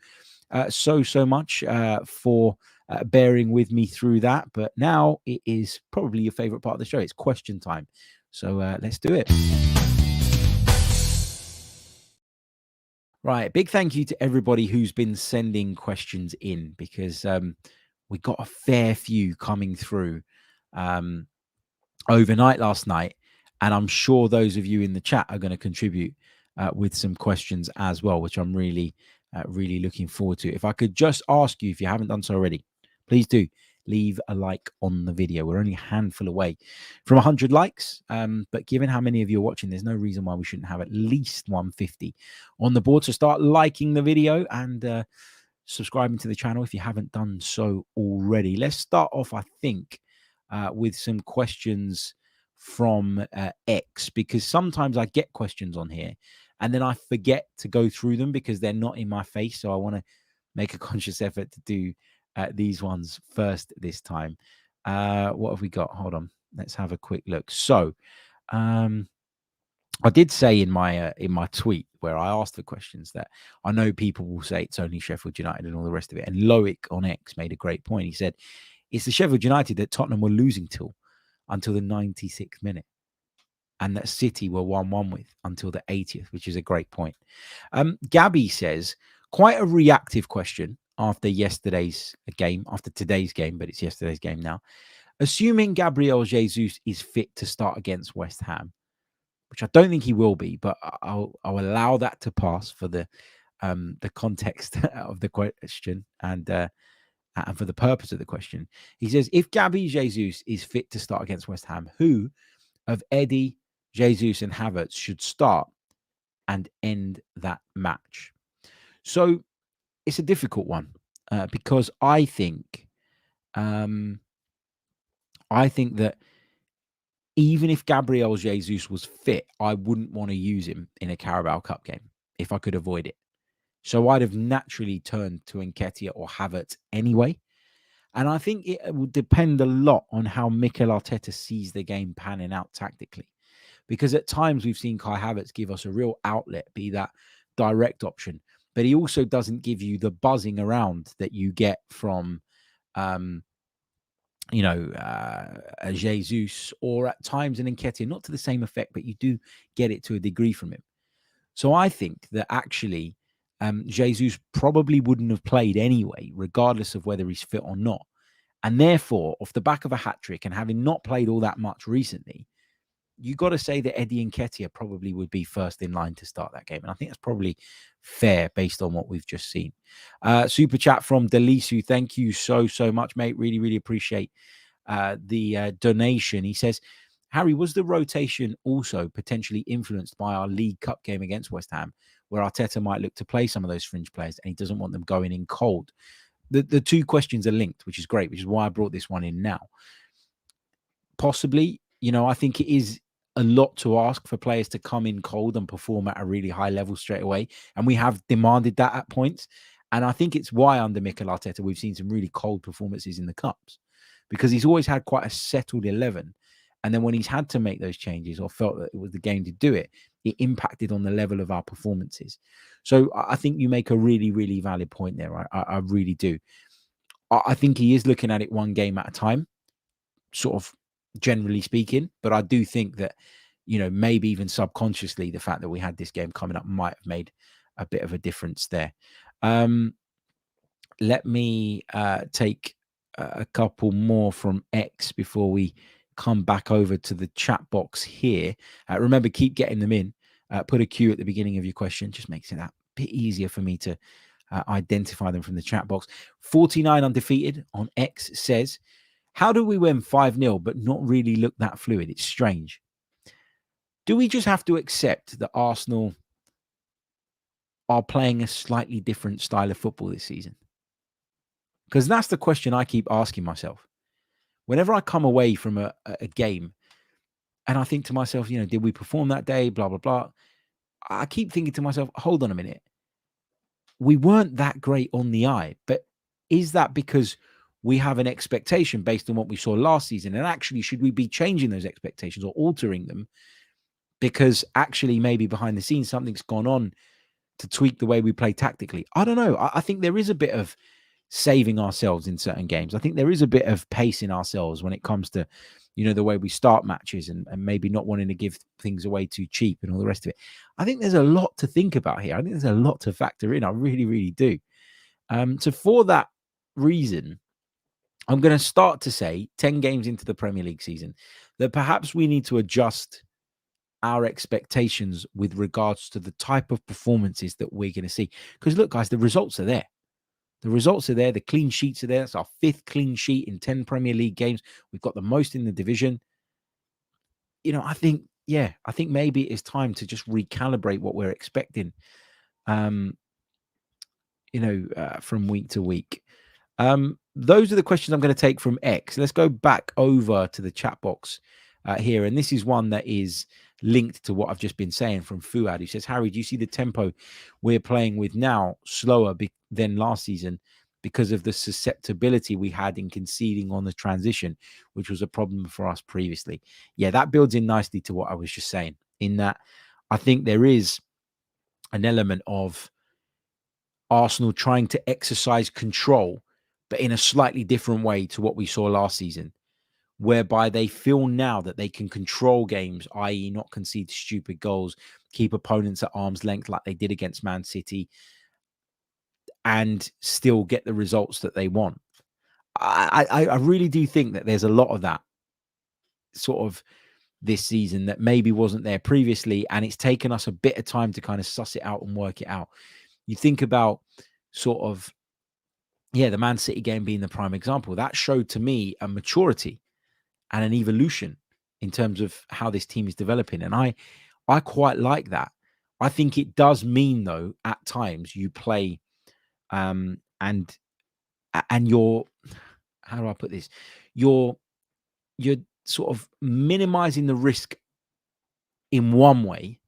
so much for bearing with me through that. But now it is probably your favorite part of the show. It's question time. So let's do it. Right, big thank you to everybody who's been sending questions in, because we got a fair few coming through overnight last night. And I'm sure those of you in the chat are going to contribute with some questions as well, which I'm really Really looking forward to it. If I could just ask you, if you haven't done so already, please do leave a like on the video. We're only a handful away from 100 likes. But given how many of you are watching, there's no reason why we shouldn't have at least 150 on the board. So start liking the video and subscribing to the channel if you haven't done so already. Let's start off, I think, with some questions from X, because sometimes I get questions on here and then I forget to go through them because they're not in my face. So I want to make a conscious effort to do these ones first this time. What have we got? Hold on. Let's have a quick look. So I did say in my tweet where I asked the questions that I know people will say it's only Sheffield United and all the rest of it. And Loic on X made a great point. He said, it's the Sheffield United that Tottenham were losing to until the 96th minute, and that City were 1-1 with until the 80th, which is a great point. Gabby says, quite a reactive question after yesterday's game, after today's game, but it's yesterday's game now. Assuming Gabriel Jesus is fit to start against West Ham, which I don't think he will be, but I'll allow that to pass for the context of the question and for the purpose of the question. He says, if Gabby Jesus is fit to start against West Ham, who of Eddie, Jesus and Havertz should start and end that match? So it's a difficult one because I think that even if Gabriel Jesus was fit, I wouldn't want to use him in a Carabao Cup game if I could avoid it. So I'd have naturally turned to Nketiah or Havertz anyway. And I think it will depend a lot on how Mikel Arteta sees the game panning out tactically. Because at times we've seen Kai Havertz give us a real outlet, be that direct option. But he also doesn't give you the buzzing around that you get from, a Jesus or at times an Nketiah. Not to the same effect, but you do get it to a degree from him. So I think that actually Jesus probably wouldn't have played anyway, regardless of whether he's fit or not. And therefore, off the back of a hat-trick and having not played all that much recently, you got to say that Eddie Nketiah probably would be first in line to start that game. And I think that's probably fair based on what we've just seen. Super chat from Delisu. Thank you so much, mate. Really, really appreciate the donation. He says, Harry, was the rotation also potentially influenced by our League Cup game against West Ham, where Arteta might look to play some of those fringe players and he doesn't want them going in cold? The two questions are linked, which is great, which is why I brought this one in now. Possibly, I think it is a lot to ask for players to come in cold and perform at a really high level straight away. And we have demanded that at points. And I think it's why under Mikel Arteta, we've seen some really cold performances in the Cups, because he's always had quite a settled 11. And then when he's had to make those changes or felt that it was the game to do it, it impacted on the level of our performances. So I think you make a really, really valid point there. I really do. I think he is looking at it one game at a time, sort of generally speaking. But I do think that, maybe even subconsciously, the fact that we had this game coming up might have made a bit of a difference there. Let me take a couple more from X before we come back over to the chat box here. Remember, keep getting them in. Put a Q at the beginning of your question. Just makes it that bit easier for me to identify them from the chat box. 49 undefeated on X says, how do we win 5-0 but not really look that fluid? It's strange. Do we just have to accept that Arsenal are playing a slightly different style of football this season? Because that's the question I keep asking myself. Whenever I come away from a game and I think to myself, did we perform that day? Blah, blah, blah. I keep thinking to myself, hold on a minute. We weren't that great on the eye, but is that because we have an expectation based on what we saw last season? And actually, should we be changing those expectations or altering them? Because actually, maybe behind the scenes, something's gone on to tweak the way we play tactically. I don't know. I think there is a bit of saving ourselves in certain games. I think there is a bit of pacing ourselves when it comes to, the way we start matches and maybe not wanting to give things away too cheap and all the rest of it. I think there's a lot to think about here. I think there's a lot to factor in. I really, really do. So for that reason, I'm going to start to say 10 games into the Premier League season that perhaps we need to adjust our expectations with regards to the type of performances that we're going to see. Because look, guys, the results are there. The results are there. The clean sheets are there. It's our 5th clean sheet in 10 Premier League games. We've got the most in the division. I think maybe it's time to just recalibrate what we're expecting, from week to week. Those are the questions I'm going to take from X. Let's go back over to the chat box here. And this is one that is linked to what I've just been saying from Fuad, who says, Harry, do you see the tempo we're playing with now slower than last season because of the susceptibility we had in conceding on the transition, which was a problem for us previously? Yeah, that builds in nicely to what I was just saying, in that I think there is an element of Arsenal trying to exercise control, but in a slightly different way to what we saw last season, whereby they feel now that they can control games, i.e. not concede stupid goals, keep opponents at arm's length like they did against Man City, and still get the results that they want. I really do think that there's a lot of that sort of this season that maybe wasn't there previously, and it's taken us a bit of time to kind of suss it out and work it out. You think about sort of, the Man City game being the prime example. That showed to me a maturity and an evolution in terms of how this team is developing. And I quite like that. I think it does mean, though, at times you play and you're, how do I put this? You're sort of minimizing the risk in one way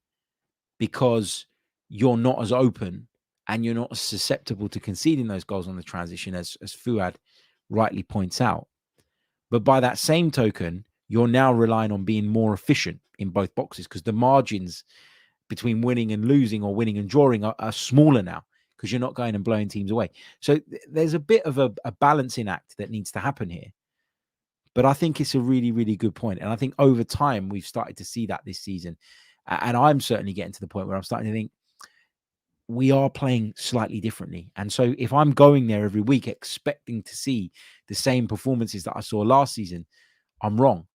because you're not as open and you're not as susceptible to conceding those goals on the transition, as Fuad rightly points out. But by that same token, you're now relying on being more efficient in both boxes because the margins between winning and losing or winning and drawing are smaller now because you're not going and blowing teams away. So there's a bit of a balancing act that needs to happen here. But I think it's a really, really good point. And I think over time, we've started to see that this season. And I'm certainly getting to the point where I'm starting to think we are playing slightly differently. And so if I'm going there every week expecting to see the same performances that I saw last season, I'm wrong,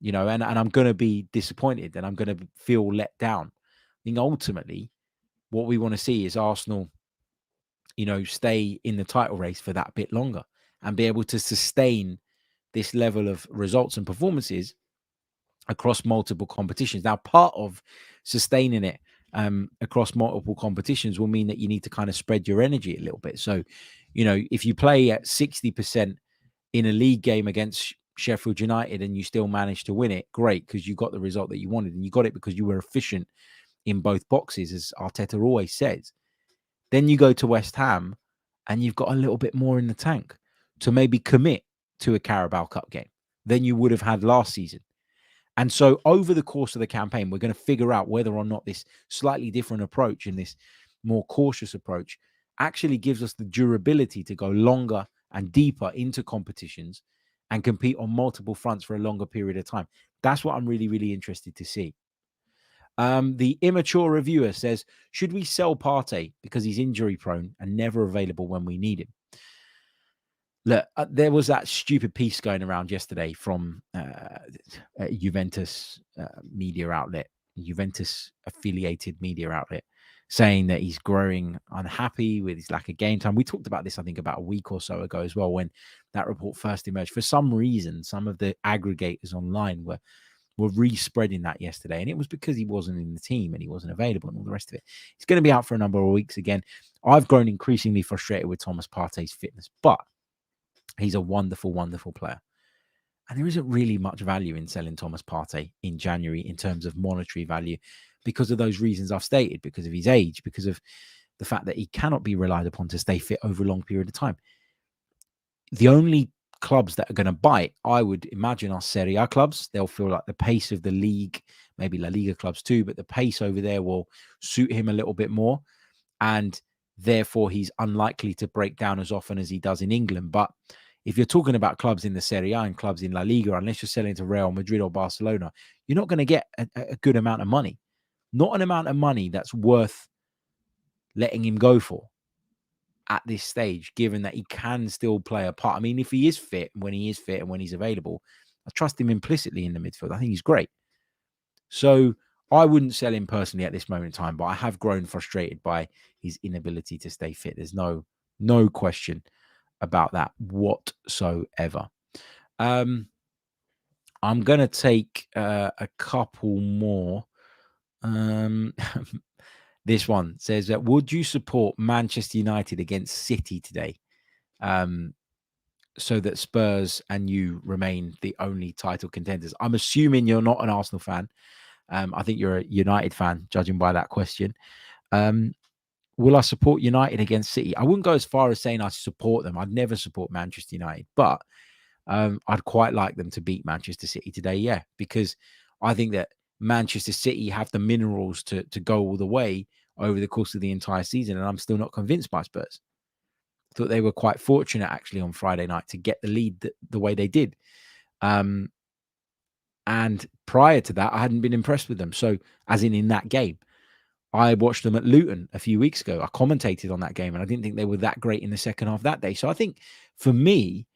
and I'm going to be disappointed and I'm going to feel let down. I think ultimately what we want to see is Arsenal, stay in the title race for that bit longer and be able to sustain this level of results and performances across multiple competitions. Now, part of sustaining it across multiple competitions will mean that you need to kind of spread your energy a little bit. So, if you play at 60% in a league game against Sheffield United and you still manage to win it, great, because you got the result that you wanted, and you got it because you were efficient in both boxes, as Arteta always says. Then you go to West Ham and you've got a little bit more in the tank to maybe commit to a Carabao Cup game than you would have had last season. And so over the course of the campaign, we're going to figure out whether or not this slightly different approach and this more cautious approach actually gives us the durability to go longer and deeper into competitions and compete on multiple fronts for a longer period of time. That's what I'm really, really interested to see. The immature reviewer says, should we sell Partey because he's injury prone and never available when we need him? Look, there was that stupid piece going around yesterday from a Juventus media outlet, Juventus affiliated media outlet, saying that he's growing unhappy with his lack of game time. We talked about this, I think, about a week or so ago as well, when that report first emerged. For some reason, some of the aggregators online were re-spreading that yesterday, and it was because he wasn't in the team and he wasn't available and all the rest of it. He's going to be out for a number of weeks again. I've grown increasingly frustrated with Thomas Partey's fitness, but he's a wonderful, wonderful player. And there isn't really much value in selling Thomas Partey in January in terms of monetary value because of those reasons I've stated, because of his age, because of the fact that he cannot be relied upon to stay fit over a long period of time. The only clubs that are going to bite, I would imagine, are Serie A clubs. They'll feel like the pace of the league, maybe La Liga clubs too, but the pace over there will suit him a little bit more. And therefore, he's unlikely to break down as often as he does in England. But if you're talking about clubs in the Serie A and clubs in La Liga, unless you're selling to Real Madrid or Barcelona, you're not going to get a good amount of money. Not an amount of money that's worth letting him go for at this stage, given that he can still play a part. I mean, if he is fit, when he is fit and when he's available, I trust him implicitly in the midfield. I think he's great. So I wouldn't sell him personally at this moment in time, but I have grown frustrated by his inability to stay fit. There's no question about that whatsoever. I'm going to take a couple more. This one says that would you support Manchester United against City today, so that Spurs and you remain the only title contenders? I'm assuming you're not an Arsenal fan. I think you're a United fan, judging by that question. Will I support United against City? I wouldn't go as far as saying I support them. I'd never support Manchester United, but I'd quite like them to beat Manchester City today. Yeah, because I think that Manchester City have the minerals to go all the way over the course of the entire season, and I'm still not convinced by Spurs. I thought they were quite fortunate actually on Friday night to get the lead the way they did. And prior to that, I hadn't been impressed with them. So, as in that game, I watched them at Luton a few weeks ago. I commentated on that game, and I didn't think they were that great in the second half that day. So, I think for me,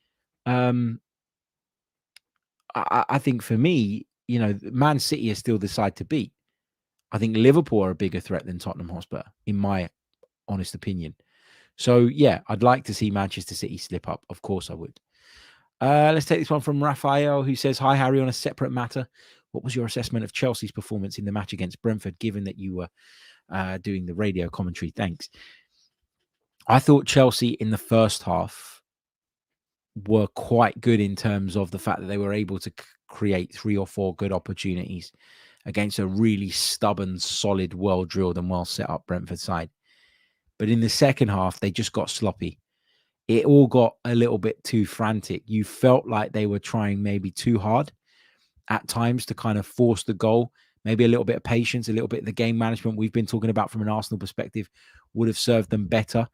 I think for me, Man City is still the side to beat. I think Liverpool are a bigger threat than Tottenham Hotspur, in my honest opinion. So, yeah, I'd like to see Manchester City slip up. Of course I would. Let's take this one from Raphael, who says, hi, Harry, on a separate matter. What was your assessment of Chelsea's performance in the match against Brentford, given that you were doing the radio commentary? Thanks. I thought Chelsea in the first half were quite good in terms of the fact that they were able to create 3 or 4 good opportunities against a really stubborn, solid, well-drilled and well-set-up Brentford side. But in the second half, they just got sloppy. It all got a little bit too frantic. You felt like they were trying maybe too hard at times to kind of force the goal. Maybe a little bit of patience, a little bit of the game management we've been talking about from an Arsenal perspective would have served them better.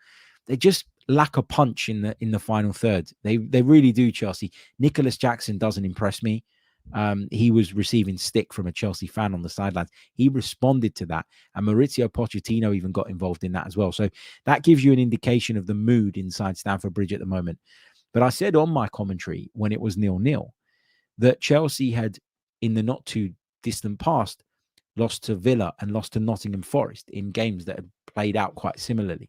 They just lack a punch in the final third. They really do, Chelsea. Nicholas Jackson doesn't impress me. He was receiving stick from a Chelsea fan on the sidelines. He responded to that, and Maurizio Pochettino even got involved in that as well. So that gives you an indication of the mood inside Stamford Bridge at the moment. But I said on my commentary when it was 0-0 that Chelsea had, in the not too distant past, lost to Villa and lost to Nottingham Forest in games that had played out quite similarly,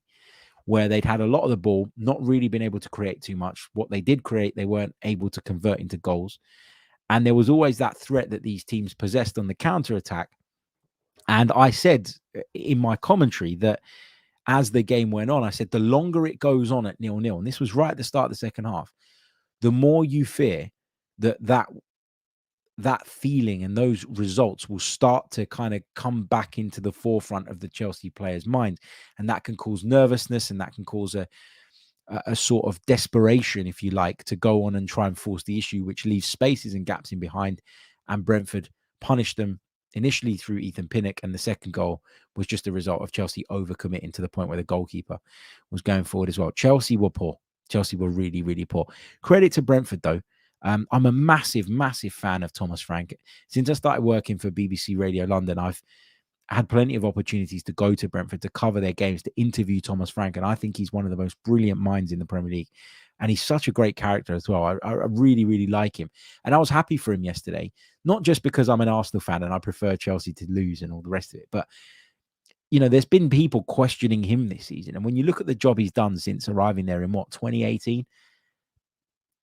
where they'd had a lot of the ball, not really been able to create too much. What they did create, they weren't able to convert into goals. And there was always that threat that these teams possessed on the counter-attack. And I said in my commentary that as the game went on, I said the longer it goes on at 0-0, and this was right at the start of the second half, the more you fear that feeling and those results will start to kind of come back into the forefront of the Chelsea players' minds. And that can cause nervousness, and that can cause a sort of desperation, if you like, to go on and try and force the issue, which leaves spaces and gaps in behind. And Brentford punished them initially through Ethan Pinnock, and the second goal was just a result of Chelsea overcommitting to the point where the goalkeeper was going forward as well. Chelsea were poor. Chelsea were really, really poor. Credit to Brentford, though. I'm a massive, massive fan of Thomas Frank. Since I started working for BBC Radio London, I've had plenty of opportunities to go to Brentford to cover their games, to interview Thomas Frank, and I think he's one of the most brilliant minds in the Premier League. And he's such a great character as well. I really, really like him. And I was happy for him yesterday, not just because I'm an Arsenal fan and I prefer Chelsea to lose and all the rest of it, but, there's been people questioning him this season. And when you look at the job he's done since arriving there in 2018,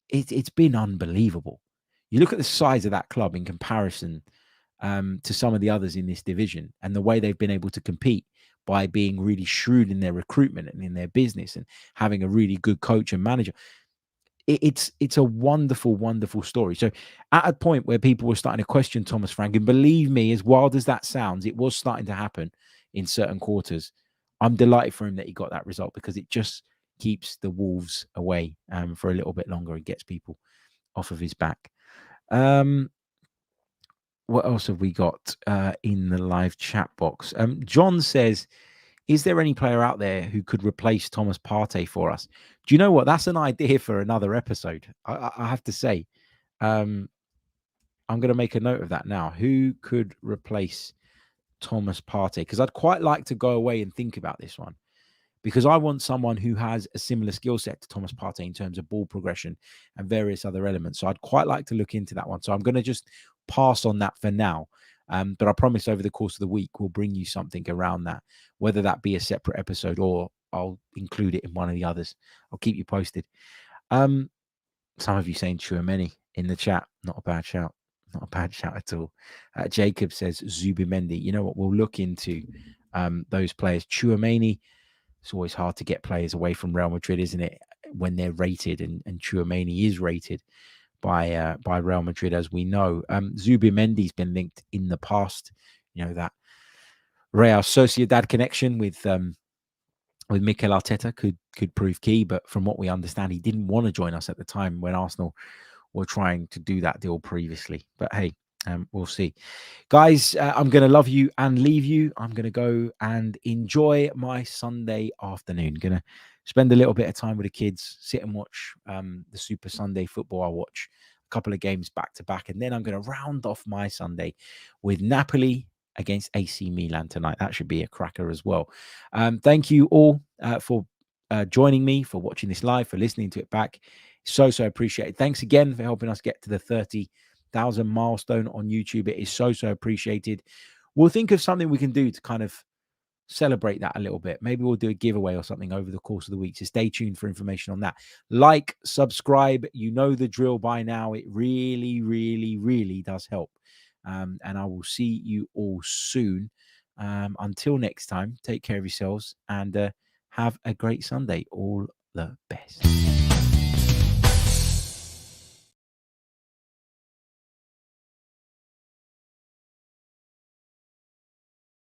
it's been unbelievable. You look at the size of that club in comparison to some of the others in this division, and the way they've been able to compete by being really shrewd in their recruitment and in their business and having a really good coach and manager. It's a wonderful, wonderful story. So at a point where people were starting to question Thomas Frank, and believe me, as wild as that sounds, it was starting to happen in certain quarters. I'm delighted for him that he got that result, because it just keeps the Wolves away for a little bit longer and gets people off of his back. What else have we got in the live chat box? John says, is there any player out there who could replace Thomas Partey for us? Do you know what? That's an idea for another episode. I have to say. I'm going to make a note of that now. Who could replace Thomas Partey? Because I'd quite like to go away and think about this one, because I want someone who has a similar skill set to Thomas Partey in terms of ball progression and various other elements. So I'd quite like to look into that one. So I'm going to just pass on that for now. But I promise over the course of the week, we'll bring you something around that, whether that be a separate episode or I'll include it in one of the others. I'll keep you posted. Some of you saying Chouameni in the chat. Not a bad shout. Not a bad shout at all. Jacob says Zubimendi. You know what? We'll look into those players. Chouameni, it's always hard to get players away from Real Madrid, isn't it? When they're rated, and Chouameni is rated by Real Madrid, as we know. Zubimendi's been linked in the past. You know, that Real Sociedad connection with Mikel Arteta could prove key, but from what we understand, he didn't want to join us at the time when Arsenal were trying to do that deal previously. But hey, we'll see. Guys, I'm going to love you and leave you. I'm going to go and enjoy my Sunday afternoon. Going to spend a little bit of time with the kids, sit and watch the Super Sunday football. I'll watch a couple of games back to back, and then I'm going to round off my Sunday with Napoli against AC Milan tonight. That should be a cracker as well. Thank you all for joining me, for watching this live, for listening to it back. So appreciated. Thanks again for helping us get to the 30,000 milestone on YouTube. It is so appreciated. We'll think of something we can do to kind of celebrate that a little bit. Maybe we'll do a giveaway or something over the course of the week. So stay tuned for information on that. Like, subscribe. You know the drill by now. It really does help. And I will see you all soon. Until next time, take care of yourselves and have a great Sunday. All the